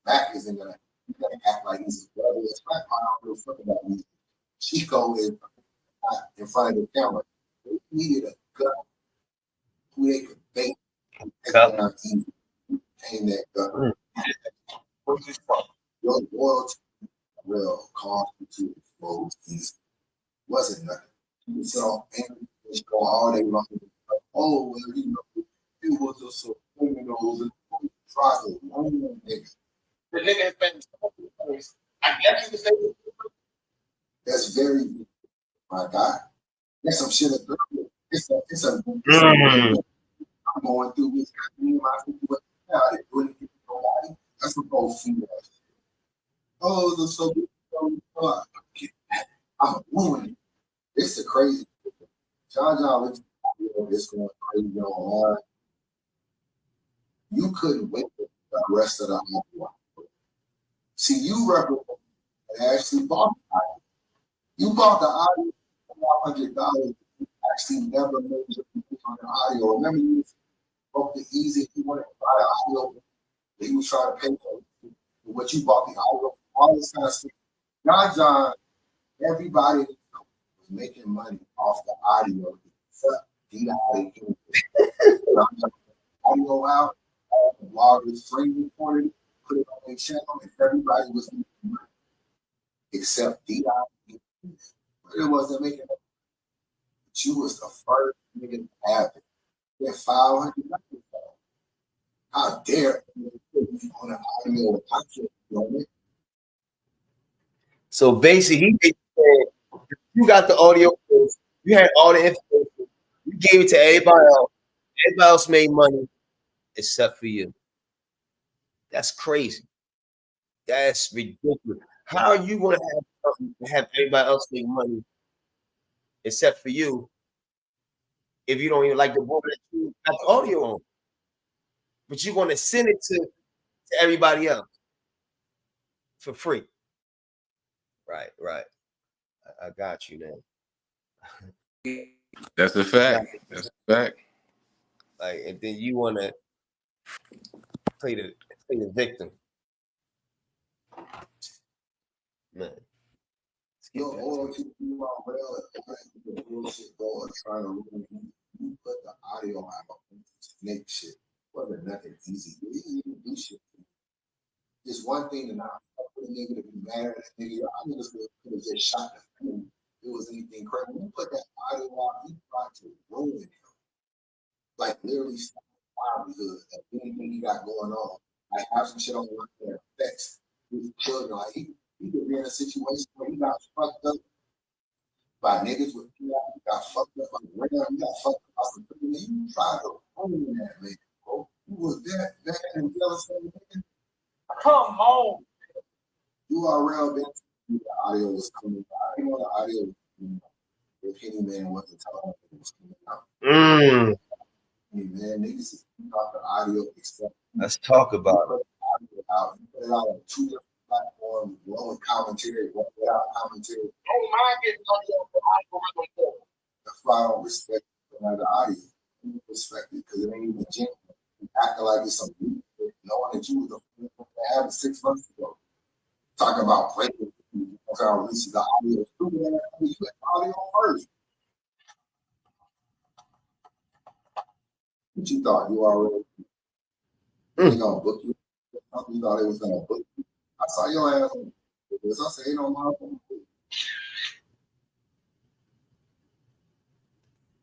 Mac isn't gonna act like he's a brother. It's not I don't fuck about me. Chico is in front of the camera. They needed a gun who they could bait. Came that gun. Your loyalty real caused you to expose these. Wasn't nothing. You saw angry go all day long. Oh, well, you know, it was just so criminals and try to run that nigga. The nigga has been. I guess you could say. That's very, my God. That's some shit. It's a I'm going through this. My situation now. They doing it nobody. That's what whole female. Oh, they're so good. I'm ruining it. It's a crazy. John looks at this going crazy online. You couldn't wait for the rest of the audio. See, you represent and actually bought the audio. You bought the audio for $500. You actually never made your money on the audio. Remember, you spoke the easy. You wanted to buy the audio. He was trying to pay for it. What you bought the audio, all this kind of stuff. John, everybody was making money off the audio except D.I. Audio out, all the bloggers free recorded it, put it on their channel, and everybody was making money except D.I. But it wasn't making money. But you was the first nigga to have it. Get $500. How dare you put me on an audio podcast on it? So basically, he said, you got the audio, you had all the information, you gave it to everybody else. Everybody else made money except for you. That's crazy. That's ridiculous. How are you going to have something to have everybody else make money except for you if you don't even like the board that you got the audio on? But you're going to send it to everybody else for free. Right. I got you, man. That's a fact. That's a fact. Like, and then you want to play the victim, man. Yo, all you are well, the bullshit going trying to ruin you put the audio out snake shit. Wasn't nothing easy. You didn't even do shit. Just one thing to not fuck with a nigga to be mad at a nigga. I niggas could have just shot the film. It was anything crazy. When you put that audio out, you tried to ruin him. Like literally stop his livelihood of anything he got going on. Like have some shit on that affects his children. Like he could be in a situation where he got fucked up by niggas with he got fucked up by rail, he got fucked up by some niggas. You tried to ruin that man, bro. You was that bad and jealous of nigga. Come on. URL been the audio was coming out. I didn't know the audio was coming out. If HENNYMAN wasn't telling me it was coming out. Man, niggas is about the audio except let's talk about it. You put it out on 2 different platforms, one with commentary, one without commentary. Don't mind getting audio for algorithm. That's why I don't respect the audio. I don't respect it because it ain't even genuine. Acting like it's some new shit, knowing that you was the first one to have it 6 months ago. Talking about playing with you. That's how I released the audio. You had audio first. What you thought? You already they gonna book you? You thought they was gonna book you? I saw your ass on this. I said, ain't no motherfucker.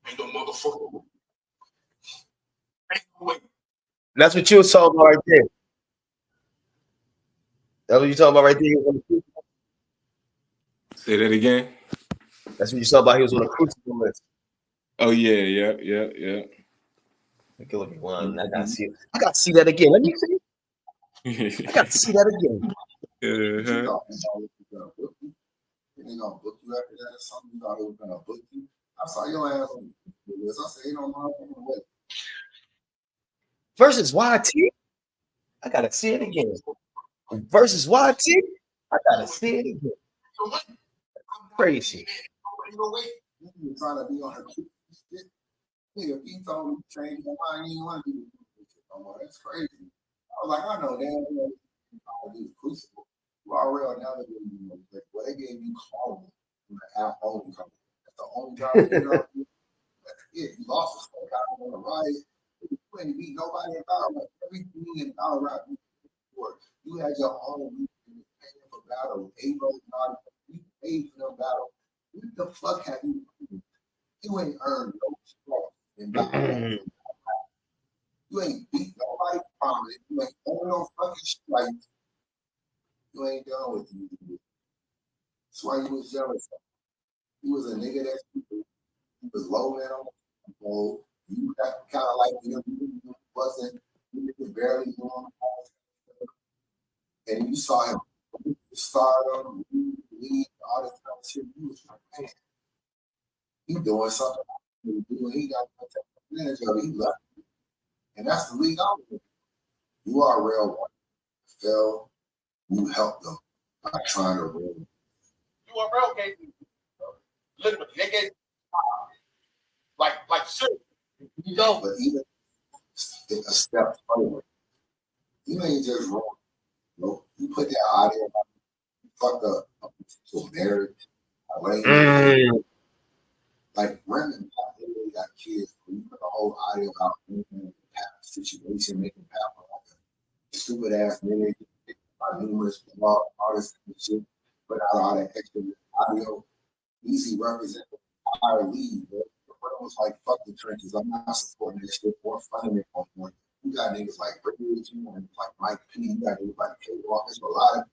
Ain't no motherfucker. Ain't no way. That's what you was talking about right there. That's what you talking about right there. Say that again. That's what you saw about. He was on a crucible list. Oh yeah. Look at one. I gotta see it. I gotta see that again. Let me see. I gotta see that again. You thought they gonna book you? They gonna book you after that or something? You thought they was gonna book you? I saw your ass on this. I said, ain't no motherfucking way. Versus YT. I gotta see it again. Versus YT. I gotta see it again. Crazy. You trying to be on her shit. Nigga, he told me to change my mind. He didn't want to do this no more. That's crazy. I was like, I know damn well I do the crucible. You already now they gave you well, they gave you calling from the app only company. That's the only job you know. Yeah, you lost the smoke out on the riot. You couldn't beat nobody in Colorado. Everything in Colorado you had your own paying for battle, you paid for the battle. What the fuck have you done? You ain't earned no spot in battle. You ain't beat nobody promise. You ain't own no fucking stripes. You ain't done with you. That's why you was jealous. He was a nigga that he was low man on the pole. You got kind of like him. You wasn't. You was barely doing all And you saw him stardom, lead, all this kind of shit. You was like, man, he doing something. He got advantage of it. He left. And that's the league out there. You are a real one. Phil, you help them by trying to win. You are real gave me. Literally, they gave like shit. You know, but even a step forward. You ain't just wrong. You put that audio out, you fucked up a potential marriage. Like Brendan got kids. You put the whole audio out, situation, making happen like a stupid ass nigga, numerous blog, all this kind of shit. Put out all that extra audio. Easy represent our lead, bro. It was like, fuck the trenches. I'm not supporting this shit or funding it on point. You got niggas like Brittany, and like Mike P. You got niggas like K-Walk. There's a lot of.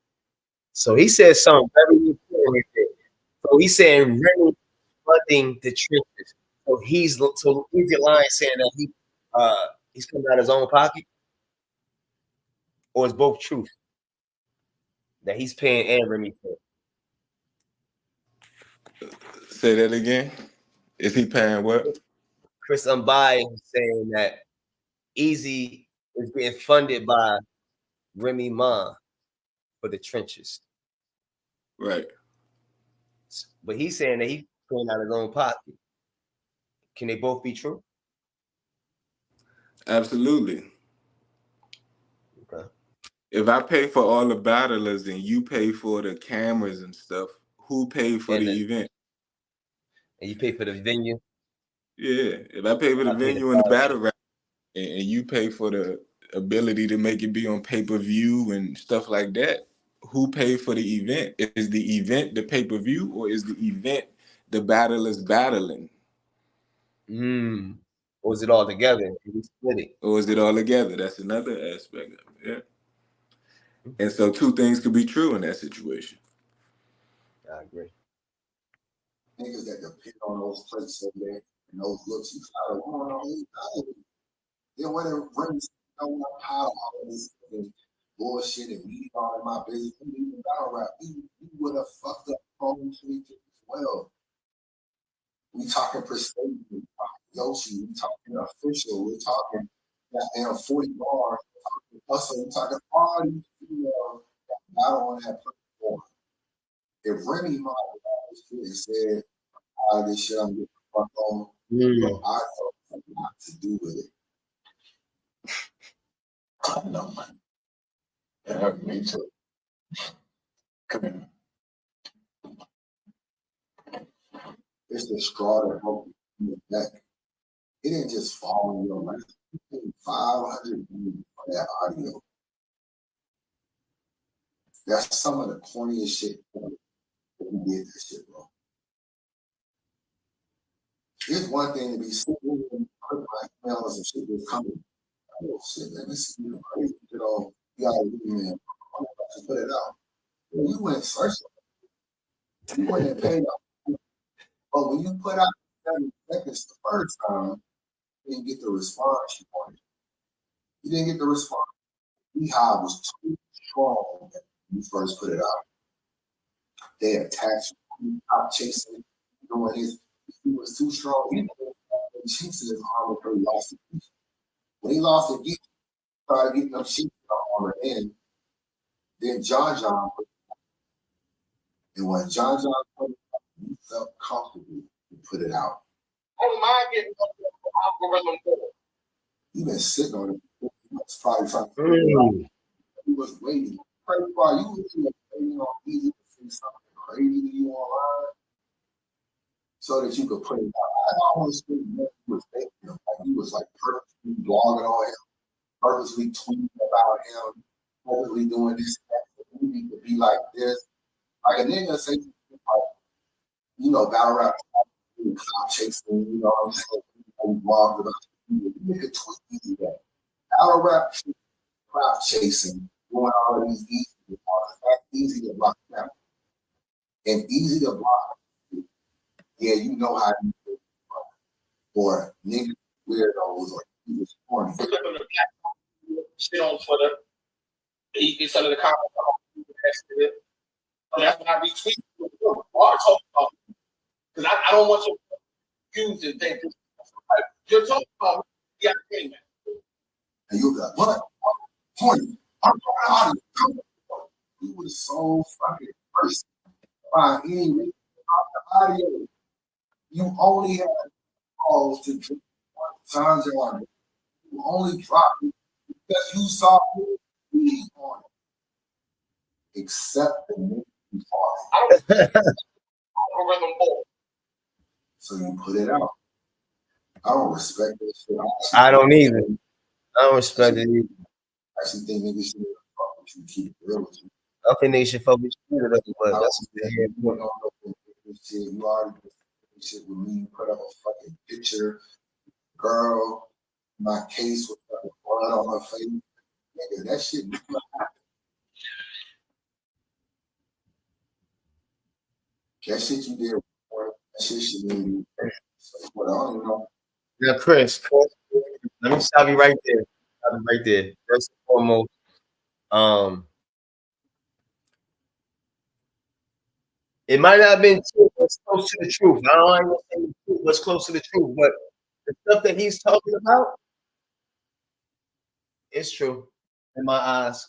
So he said something very important. So he's saying really funding the trenches. So he's your line saying that he's coming out of his own pocket, or is both truth that he's paying and Remy for? Say that again. Is he paying what? Chris Unbias is saying that Easy is being funded by Remy Ma for the trenches. Right. But he's saying that he's paying out of his own pocket. Can they both be true? Absolutely. Okay. If I pay for all the battlers and you pay for the cameras and stuff, who paid for the event? And you pay for the venue? Yeah. If I pay for the venue and the battle rap and you pay for the ability to make it be on pay-per-view and stuff like that, who paid for the event? Is the event the pay-per-view, or is the event the battlers battling? Or is it all together? We split it. Or is it all together? That's another aspect of it. Yeah. And so two things could be true in that situation. I agree. Niggas that depend on those places over there and those looks, you try to run on these guys. Then when it brings how all this bullshit and me all in my business, even battle rap, you would have fucked up home tweets as well. We talking prestige, we talking Yoshi, we talking official, we talking goddamn 40 bars, we talking all these females that battle on that platform. If Remy Ma said, all this shit I'm getting fucked on, so I thought something not to do with it. I know, man. It hurt me too. Come here. It's the straw that broke your neck. It didn't just fall in your lap. You paid $500 for that audio. That's some of the corniest shit that we did that shit, bro. It's one thing to be sitting and put my emails and shit that's coming. Oh shit, man, this is crazy. You know, you gotta do, man. Just put it out. When you went searching, you went and paid up. But when you put out 7 seconds the first time, you didn't get the response you wanted. You didn't get the response. Beehive was too strong when you first put it out. They attacked you, out chasing, doing his. He was too strong. He cheats in his armor until he lost the geek. When he lost the geek, he started getting them cheats in the armor in. Then John put it out. And when John put it out, you felt comfortable to put it out. I don't mind getting up there for algorithm board. You've been sitting on it. He was probably trying to figure it out. He was waiting. You was waiting on Easy to say something crazy to you online so that you could put it out. I almost think he was faking him. Like he was like purposely blogging on him, purposely tweeting about him, purposely doing this, that. We need to be like this. Like a nigga say, like, you know, battle rap, cop chasing, you know what I'm saying? We blogged about you. Nigga tweet Easy that. Battle rap, crowd chasing, doing all of these easy. That's easy to block them. And easy to block. Yeah, you know how you do it. Or niggas weirdos or niggas corny. Shit on Twitter. It's under the comments. sensitive. So that's why I retweet. Are talking about because I don't want you to use and think you're talking about yeah, man. And you got what? Horny. I'm talking about it. You was so fucking first by any reason about the audio. You only had calls to drink one Sanja on it. You only dropped it because you saw me on it. Except the movie part. Algorithm ball. So you put it out. I don't respect this shit. I don't either. I don't respect it either. I actually think niggas should fuck with you, keep it real with you. I think they should focus on it, but I that's don't think you don't know this shit. You already did this shit with me. You put up a fucking picture, girl, my case with fucking blood on her face. Nigga, that shit never happened. That shit you did before, that shit should be what I don't even know. Now, Chris, let me stop you right there. Stop you right there. First and foremost, it might not have been true, but it's close to the truth. I don't want to say the truth, what's close to the truth, but the stuff that he's talking about, it's true in my eyes.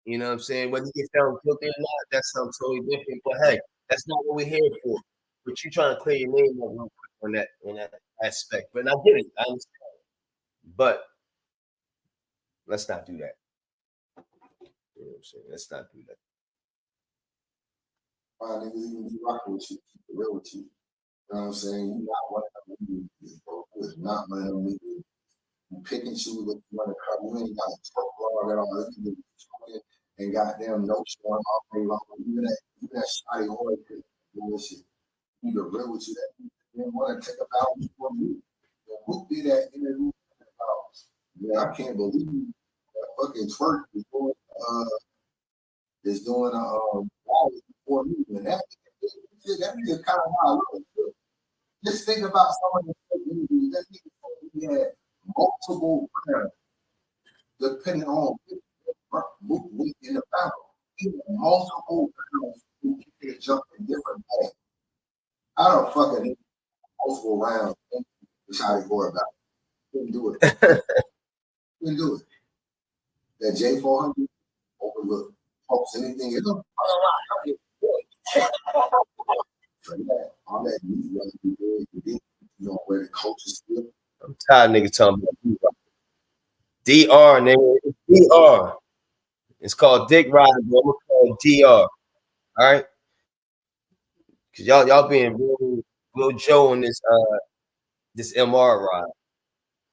You know what I'm saying? Whether he gets found guilty or not, that's something totally different. But hey, that's not what we're here for. But you trying to clear your name up real quick on that aspect. But I get it. I understand. But let's not do that. You know what I'm saying? Let's not do that. My niggas even be rocking with you, keep it real with you. You know what I'm saying? You're not one of them niggas, bro. You is not one of them niggas. You pick and choose what you want to cover. You ain't got a talk blog at all. This nigga talking and goddamn notes going all day long. Even that shoddy horse bullshit. Keep it real with you. That didn't want to take about you for me. Who did that interview about? Yeah, I can't believe that fucking twerk is doing rally for me. And that nigga kind of how I look. Just think about some of the interviews. That nigga he had multiple rounds, depending on movement in the battle. He had multiple rounds who could jump in different ways. I don't fucking multiple rounds. That's how they go about it. Couldn't do it. Couldn't do it. That J400 overlooked. Folks, anything else? For that, all that music was be good. You know where the coaches still. I'm tired of niggas talking about DR, nigga. It's DR. It's called Dick Riding, but I'm gonna call it DR. All right? Cause y'all being real Joe in this MR ride.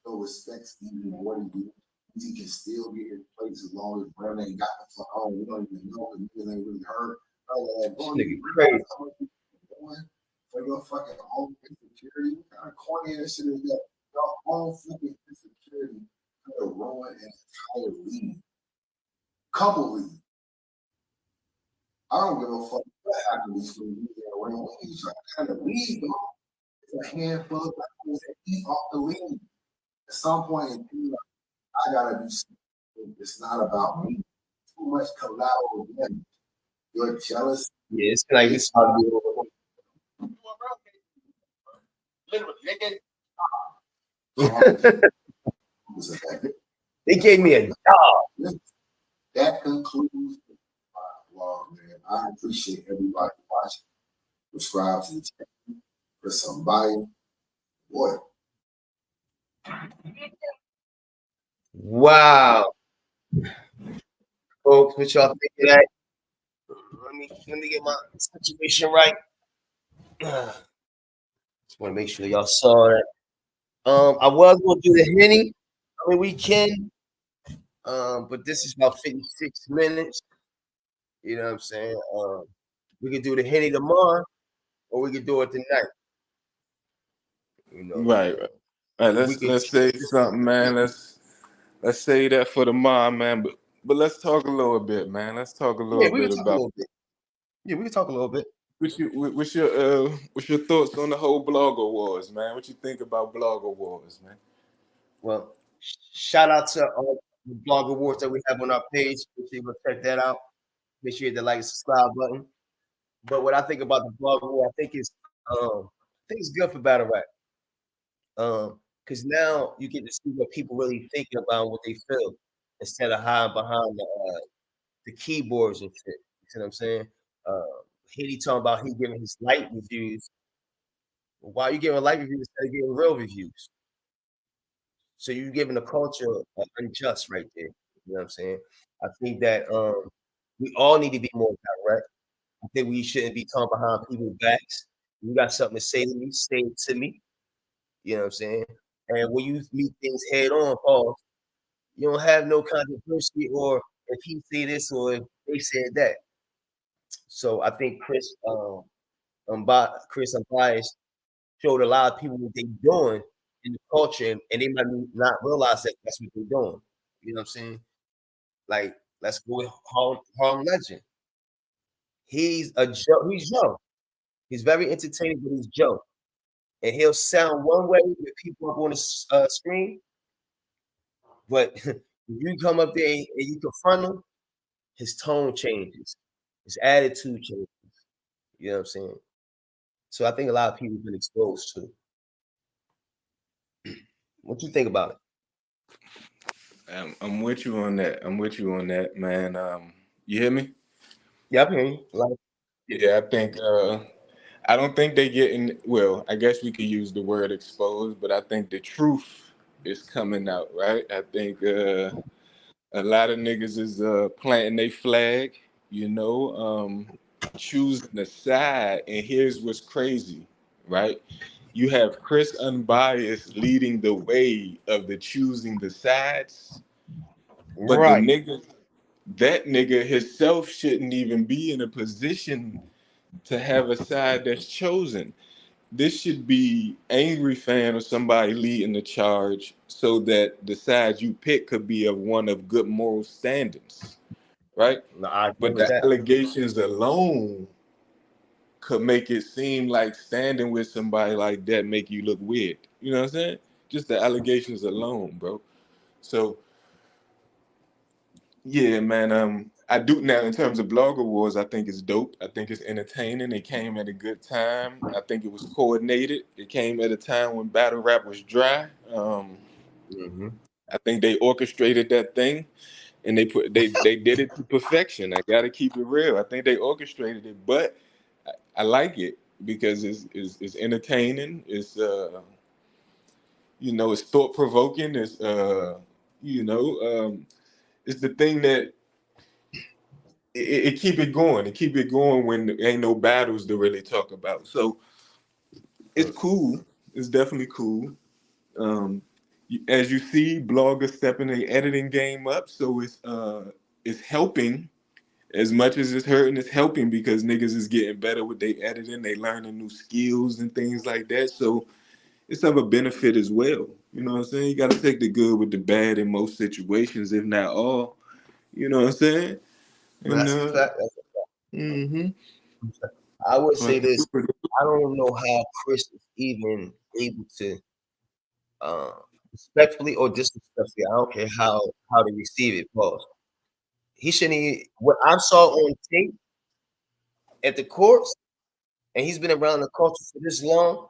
No respect Stevie and what he do. He can still get his place as long as Brown ain't got the fuck on. We don't even know because niggas ain't really heard. This nigga crazy. For your fucking own insecurity. What kind of corny ass shit is that? Your own fucking insecurity could have ruined an entire league. Couple league. I don't give a fuck what happens to me around. He's trying to leave, dog. It's a handful of guys that eat off the league. At some point in time, I gotta be. It's not about me. Too much collateral damage. You're jealous. Yeah, it's like this how to be. Literally, They gave me a job. That concludes the vlog, man. I appreciate everybody watching. Subscribe to the channel for somebody. Boy. Wow. Folks, what y'all think of that? Let me get my situation right. Just want to make sure y'all saw that. I was gonna do the Henny. I mean, we can. But this is about 56 minutes. You know what I'm saying? We could do the Henny tomorrow, or we could do it tonight. You know, Right. Let's say something, man. Let's say that for tomorrow, man. But let's talk a little bit, man. Let's talk a little we bit can talk about. a little bit. Yeah, we can talk a little bit. What's your thoughts on the whole blogger wars, man? What you think about blogger wars, man? Well, shout out to all the blog awards that we have on our page. If you go check that out. Make sure you hit the like and subscribe button. But what I think about the blog war, I think it's good for battle rap. Because now you get to see what people really thinking about, what they feel, instead of hiding behind the keyboards and shit. You see what I'm saying? He talking about he giving his light reviews. Well, why are you giving light reviews instead of giving real reviews? So you're giving the culture unjust right there. You know what I'm saying? I think that we all need to be more direct. I think we shouldn't be talking behind people's backs. You got something to say to me, say it to me. You know what I'm saying? And when you meet things head on, Paul, you don't have no controversy or if he say this or if they said that. So I think Chris Unbiased showed a lot of people what they doing in the culture, and they might not realize that that's what they're doing. You know what I'm saying? Like, let's go with Harlem Legend. He's a joke. He's Joe. He's very entertaining, but he's Joe. And he'll sound one way with people up on the screen, but if you come up there and you confront him, his tone changes, his attitude changes. You know what I'm saying? So I think a lot of people have been exposed to. What you think about it? I'm with you on that. I'm with you on that, man. You hear me? Yeah, I hear you. Yeah, I think I don't think they getting, well, I guess we could use the word exposed, but I think the truth is coming out, right? I think a lot of niggas is planting their flag, choosing the side. And here's what's crazy, right? You have Chris Unbiased leading the way of the choosing the sides, but Right. that nigga himself shouldn't even be in a position to have a side that's chosen. This should be angry fan or somebody leading the charge so that the side you pick could be of one of good moral standings, right? No, I agree But with the that. allegations alone could make it seem like standing with somebody like that make you look weird. You know what I'm saying? Just the allegations alone, bro. So yeah, man. I do now in terms of blogger wars. I think it's dope. I think it's entertaining. It came at a good time. I think it was coordinated. It came at a time when battle rap was dry. I think they orchestrated that thing, and they did it to perfection. I got to keep it real. I think they orchestrated it, but I like it because it's entertaining. It's thought provoking. It's the thing that it keep it going. It keep it going when there ain't no battles to really talk about. So it's cool. It's definitely cool. As you see, bloggers stepping the editing game up, so it's helping as much as it's hurting. It's helping because niggas is getting better with their editing. They learning new skills and things like that. So it's of a benefit as well. You know what I'm saying? You got to take the good with the bad in most situations, if not all. You know what I'm saying? And That's a fact. mm-hmm. I would say this. I don't know how Chris is even able to respectfully or disrespectfully. I don't care how they receive it. Pause. He shouldn't even, what I saw on tape at the courts, and he's been around the culture for this long.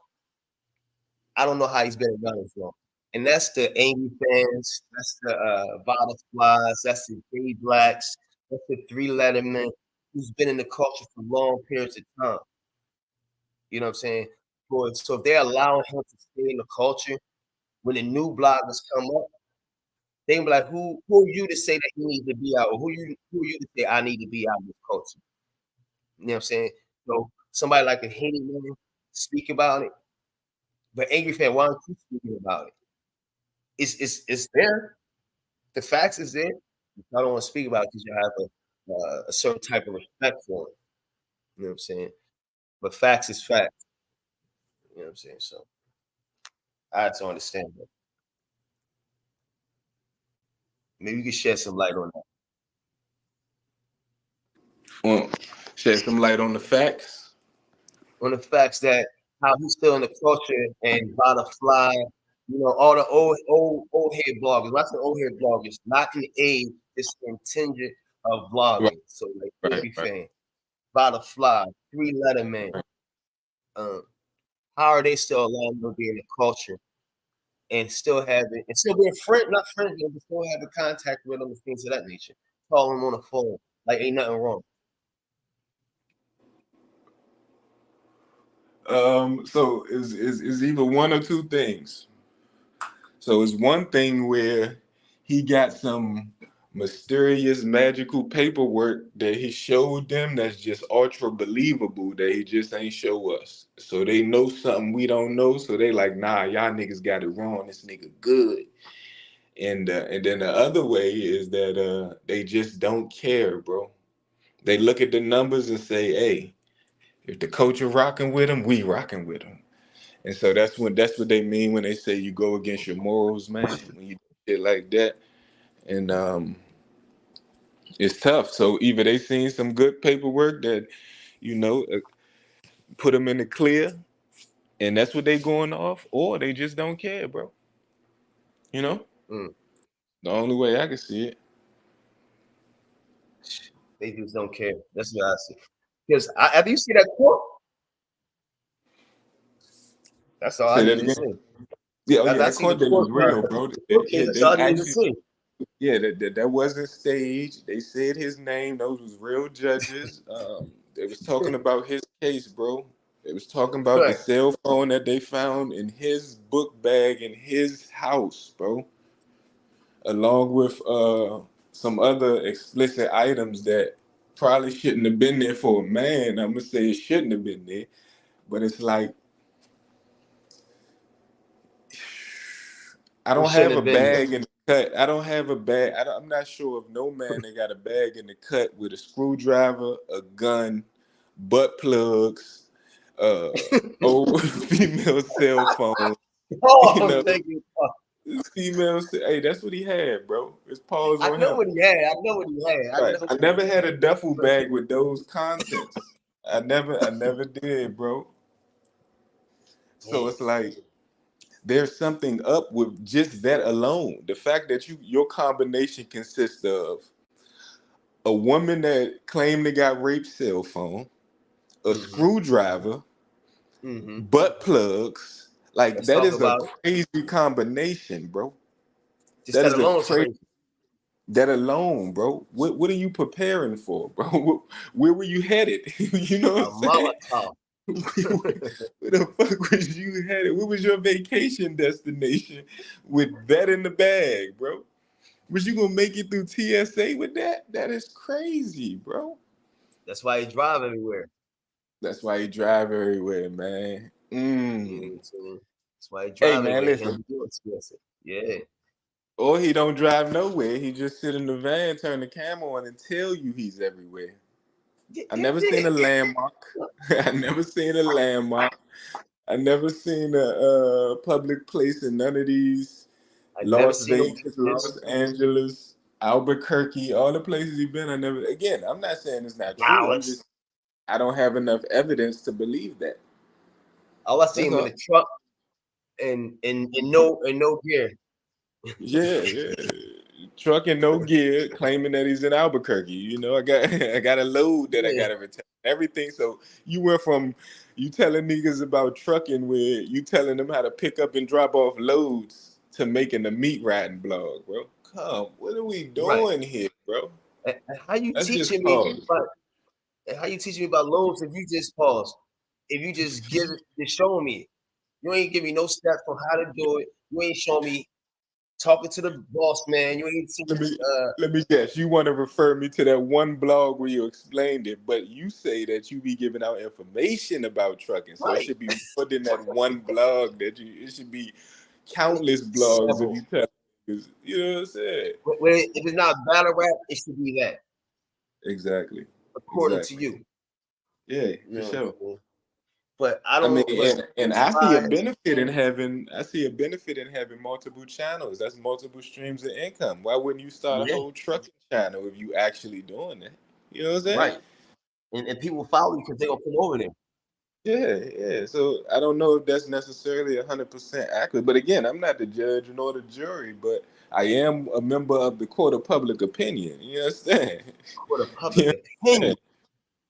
I don't know how he's been around this long. And that's the angry fans, that's the butterflies, that's the gay blacks, that's the three lettermen who's been in the culture for long periods of time. You know what I'm saying? So if they're allowing him to stay in the culture, when the new bloggers come up, they can be like, who are you to say that he needs to be out? Or who are you to say I need to be out of this culture? You know what I'm saying? So somebody like a HENNYMAN speak about it. But angry fan, why aren't you speaking about it? It's there. The facts is there. I don't want to speak about it because you have a certain type of respect for it. You know what I'm saying? But facts is facts. You know what I'm saying? So I have to understand that. Maybe you can shed some light on that. Well, shed some light on the facts. On the facts that how he's still in the culture and Butterfly, all the old head bloggers. When I say old head bloggers, not in age, it's contingent of vlogging. So like 50 Fan, By the Fly, 3 Letterman. How are they still allowing to be in the culture and still having and still being not friends, but still having contact with them and things of that nature? Call them on the phone, like ain't nothing wrong. So is either one or two things. So it's one thing where he got some mysterious magical paperwork that he showed them that's just ultra believable that he just ain't show us. So they know something we don't know. So they like, nah, y'all niggas got it wrong. This nigga good. And then the other way is that they just don't care, bro. They look at the numbers and say, hey, if the coach are rocking with him, we rocking with him. And so that's what they mean when they say you go against your morals, man. When you do shit like that, and it's tough. So either they seen some good paperwork that put them in the clear, and that's what they going off, or they just don't care, bro. You know, the only way I can see it. They just don't care. That's what I see. Because have you seen that quote? That's all I Say that need to again. see. Yeah, oh yeah, I that see the court date quote was real, bro. that's all I need to see. Yeah, that wasn't staged. They said his name. Those was real judges. They was talking about his case, bro. They was talking about the Right. cell phone that they found in his book bag in his house, bro, along with some other explicit items that probably shouldn't have been there for a man. I'm gonna say it shouldn't have been there, but it's like I don't have a bag in the cut. I don't have a bag. I'm not sure of no man that got a bag in the cut with a screwdriver, a gun, butt plugs, old female cell phone. You know, female. Hey, that's what he had, bro. His paws I on know him. what he had. I know what he had. Right. I never had a duffel bag with those contents. I never did, bro. So it's like there's something up with just that alone. The fact that your combination consists of a woman that claimed they got raped cell phone, a screwdriver, butt plugs. Like Let's that talk is a about crazy combination, bro. just That that is a alone is crazy. crazy. That alone, bro. What are you preparing for, bro? Where were you headed? You know what I'm saying? Molotov. Where the fuck was you headed? What was your vacation destination with that in the bag, bro? Was you gonna make it through TSA with that? That is crazy, bro. That's why he drive everywhere. That's why he drive everywhere, man. That's why he Hey, drive man, everywhere. listen. Yeah. Or he don't drive nowhere. He just sit in the van, turn the camera on, and tell you he's everywhere. I never seen a landmark. I never seen a landmark. I never seen a public place in none of these I've never Las seen no Vegas, pictures. Los Angeles, Albuquerque, all the places he's been. I never. Again, I'm not saying it's not true. Dallas. I don't have enough evidence to believe that. All I see That's him in all. the truck and no gear. Yeah. Truck in no gear, claiming that he's in Albuquerque. You know, I got a load that I gotta return. Everything. So you went from you telling niggas about trucking where you telling them how to pick up and drop off loads to making a meat riding blog, bro. Come, what are we doing here, bro? And how you That's just teaching me pause. about how you teaching me about loads if you just pause? If you just show me. You ain't give me no steps on how to do it. You ain't show me talking to the boss man. You ain't teach Let me guess. You want to refer me to that one blog where you explained it, but you say that you be giving out information about trucking, so it should be more than that one blog. It should be countless blogs if you tell. You know what I'm saying? If it's not battle rap, it should be that. Exactly. According to you. Yeah, for sure. But I don't. And I see a benefit in having multiple channels. That's multiple streams of income. Why wouldn't you start a whole trucking channel if you actually doing that? You know what I'm saying? Right. And people follow you because they gonna come over there. Yeah. So I don't know if that's necessarily 100% accurate. But again, I'm not the judge nor the jury, but I am a member of the court of public opinion. You understand? Court of public Yeah. opinion.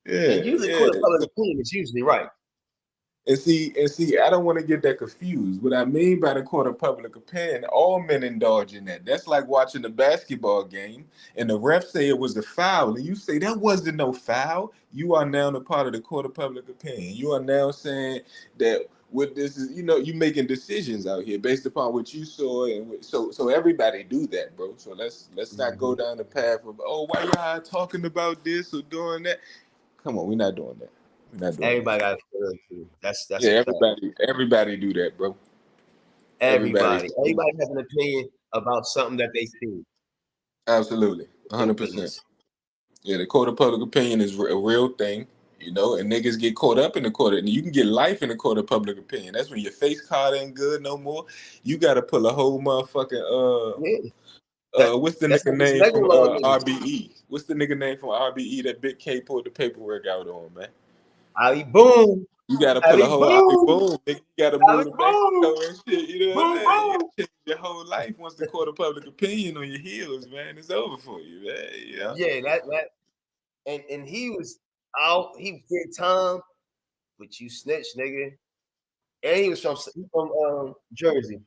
Yeah. And usually Yeah. court of public opinion is usually right. And see, I don't want to get that confused. What I mean by the court of public opinion, all men indulge in that. That's like watching a basketball game and the ref say it was a foul, and you say that wasn't no foul. You are now a part of the court of public opinion. You are now saying that what this is, you making decisions out here based upon what you saw, and so everybody do that, bro. So let's not go down the path of, oh, why y'all talking about this or doing that? Come on, we're not doing that. We're not doing that. Everybody got to feel it too. That's Yeah, a fact. everybody do that, bro. Everybody has an opinion about something that they see. Absolutely, In 100%. things. Yeah, the court of public opinion is a real thing, and niggas get caught up in the court, and you can get life in the court of public opinion. That's when your face card ain't good no more. You got to pull a whole motherfucking what's the That's nigga what this name mega from law means. RBE? What's the nigga name from RBE that Big K pulled the paperwork out on, man? Ali Boom. You gotta pull Ali a whole Ali Boom. Boom. Nigga. You gotta Ali move to Boom. Mexico and shit. You know what I'm Boom, saying? You boom. gotta change your whole life once the court of public opinion on your heels, man. It's over for you, man. Yeah, that and he was out. He did time, but you snitch, nigga. And he was from Jersey.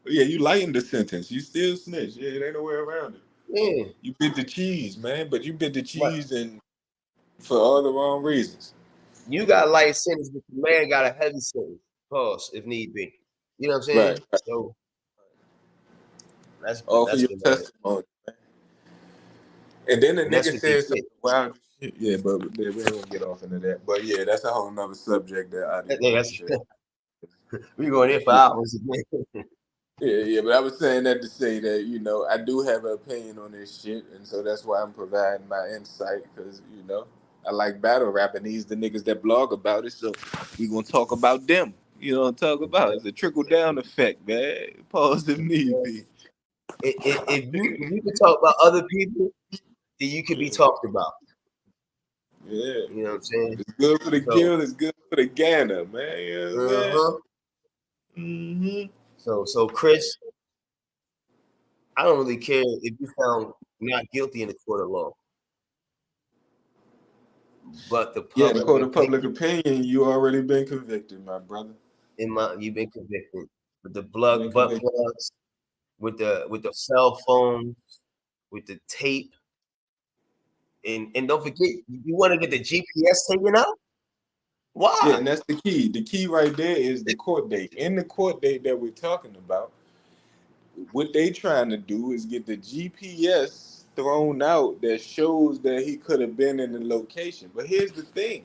Yeah, you lightened the sentence. You still snitch. Yeah, it ain't no way around it. Yeah, You bit the cheese, man. But you bit the but cheese and for all the wrong reasons. you got a light sentence, but the man got a heavy sentence. Pause, if need be. You know what I'm saying? Right. So All for that's your what that is. testimony, man. And then the And that's nigga what they said get. something wild shit. Yeah, but we ain't gonna get off into that. But yeah, that's a whole nother subject that I didn't Yeah, want to share. we going there for hours again. Yeah, but I was saying that to say that, I do have an opinion on this shit, and so that's why I'm providing my insight, because, I like battle rap, and these the niggas that blog about it, so we gonna talk about them. Talk about it's a trickle-down effect, man. Pause if need be. If you can talk about other people, then you can be talked about. Yeah. You know what I'm saying? It's good for the So, gill, it's good for the gander, man. You know what I'm saying? Mm-hmm. So Chris, I don't really care if you found not guilty in the court of law. But the court of public opinion, you already been convicted, my brother. You've been convicted with the butt plugs, with the cell phones, with the tape, and don't forget, you want to get the GPS taken out. Why? Yeah, and that's the key. The key right there is the court date. In the court date that we're talking about, what they trying to do is get the GPS thrown out that shows that he could have been in the location. But here's the thing.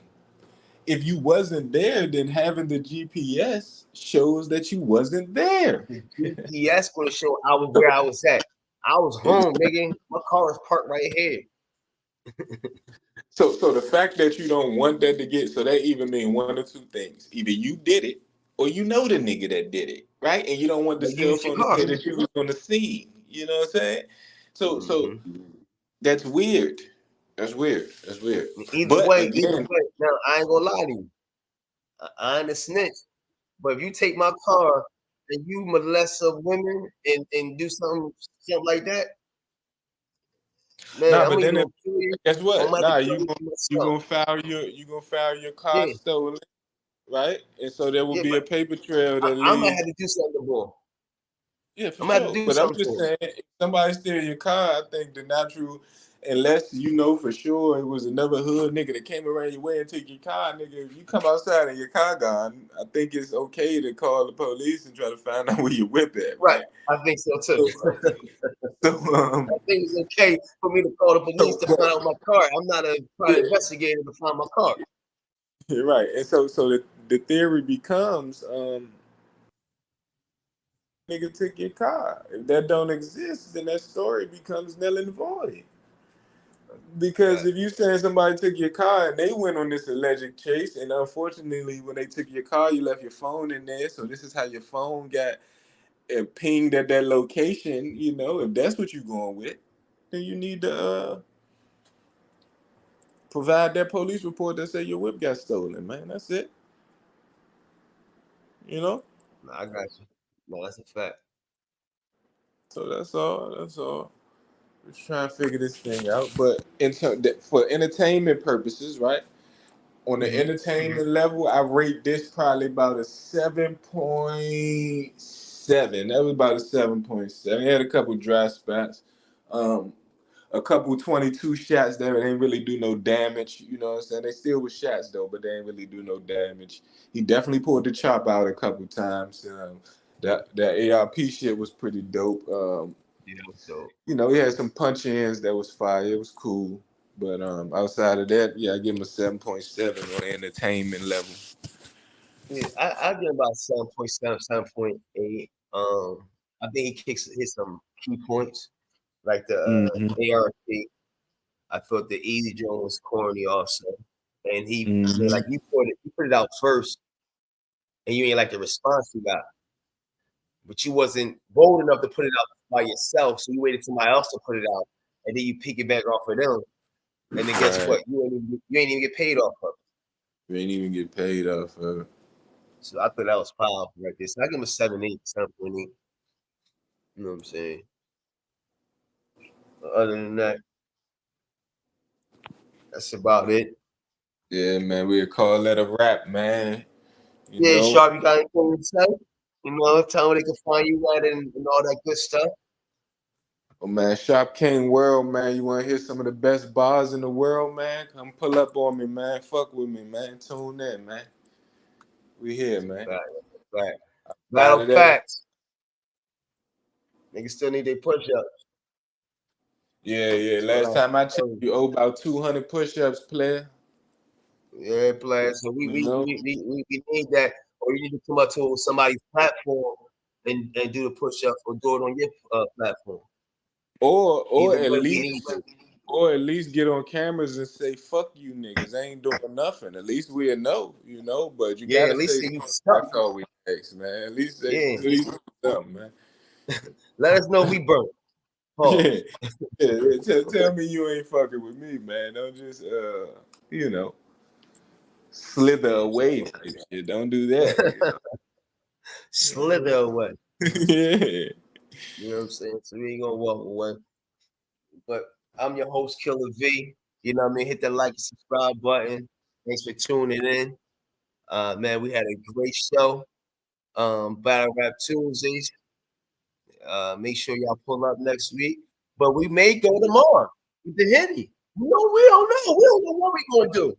If you wasn't there, then having the GPS shows that you wasn't there. The GPS going to show where I was at. I was home, nigga. My car is parked right here. So the fact that you don't want that to get, so that even mean one or two things. Either you did it or you know the nigga that did it, right? And you don't want the cell phone to say that you was on the scene. You know what I'm saying? So that's weird. That's weird. Either way, now I ain't gonna lie to you. I ain't a snitch. But if you take my car and you molest some women and do something like that, man, but then guess what? You gonna file your car stolen, right? And so there will be a paper trail that leads. I might have to do something more. Yeah, for sure. But I'm just saying, if somebody steal your car, I think the natural, unless you know for sure it was another hood nigga that came around your way and took your car, nigga. If you come outside and your car gone, I think it's okay to call the police and try to find out where your whip at. Right. I think so too. I think it's okay for me to call the police to find out my car. I'm not a private investigator to find my car. You're right. And so the theory becomes, nigga took your car. If that don't exist, then that story becomes null and void. Because if you saying somebody took your car and they went on this alleged chase, and unfortunately when they took your car, you left your phone in there, so this is how your phone got pinged at that location, if that's what you're going with, then you need to provide that police report that say your whip got stolen, man. That's it. You know? No, I got you. No, that's a fact. So that's all. That's all. Just trying to figure this thing out. But for entertainment purposes, right? On the entertainment level, I rate this probably about a 7.7. That was about a 7.7. It had a couple dry spots. A couple 22 shots that ain't really do no damage. You know what I'm saying? They still was shots though, but they ain't really do no damage. He definitely pulled the chop out a couple times. That ARP shit was pretty dope. Yeah, so You know, he had some punch ins that was fire. It was cool. But outside of that, yeah, I give him a 7.7 on the entertainment level. yeah, I give about 7.7, 7.8. I think he hit some key points like the ARP. I thought the Easy Jones was corny also, and like you put it out first, and you ain't like the response you got, but you wasn't bold enough to put it out by yourself, so you waited somebody else to put it out, and then you piggyback off of them, and then guess what? You ain't even get paid off of it. You ain't even get paid off of it. So I thought that was powerful right there. So I give him a 7.8, 7.8. You know what I'm saying? But other than that, that's about it. Yeah, man, we'll call that a wrap, man. You Yeah, know? Sharp, you got anything to say? You know, tell them they can find you at and all that good stuff. Oh, man, Shop King World, man. You want to hear some of the best bars in the world, man? Come pull up on me, man. Fuck with me, man. Tune in, man. We here, man. Right. Battle facts. Niggas still need their push-ups. Yeah. Last time I checked, you owe about 200 push-ups, player. Yeah, player. So we need that, or you need to come up to somebody's platform and do the push-ups, or do it on your platform. Or at least get on cameras and say, fuck you niggas, I ain't doing nothing. At least we'll know, you know, but you gotta say that's all we ask, man. At least something, man. Let us know we burnt. Tell me you ain't fucking with me, man. Don't just you know, slither away type shit. Don't do that. You know? Slither away. Yeah. You know what I'm saying? So we ain't gonna walk away. But I'm your host, Killer V. You know what I mean? Hit that like and subscribe button. Thanks for tuning in. Man, we had a great show. Battle Rap Tuesdays. Make sure y'all pull up next week. But we may go tomorrow with the Henny. No, we don't know. We don't know what we're gonna do.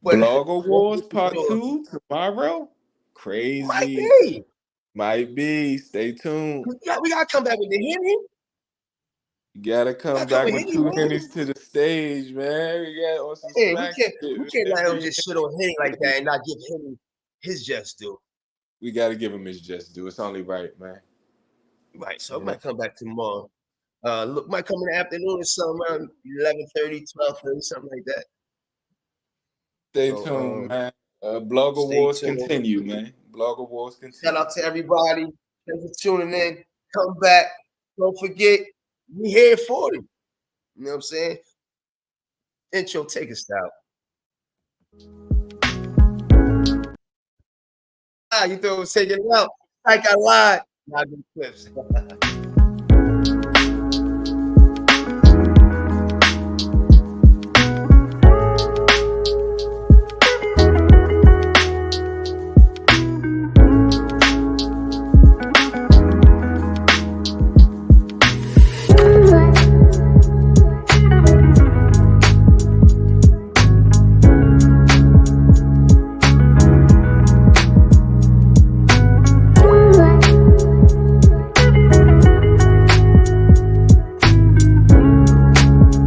But Blogger Wars Part 2 tomorrow. Crazy. Might be. Stay tuned. We gotta come back with the Henny. You gotta come back with 2 Hennies to the stage, man. We got on some smack shit. We can't let him just shit on Henny like that and not give him his just due. We gotta give him his just due. It's only right, man. Right. So I might come back tomorrow. Look, might come in the afternoon or something around 11:30, 12:30, something like that. Stay tuned, man. Blogger Wars continue, man. Blogger Wars continue. Shout out to everybody. Thanks for tuning in. Come back. Don't forget, we here for you. You know what I'm saying? Intro, take us out. You thought it was taking it out. Like I lied. Not good clips.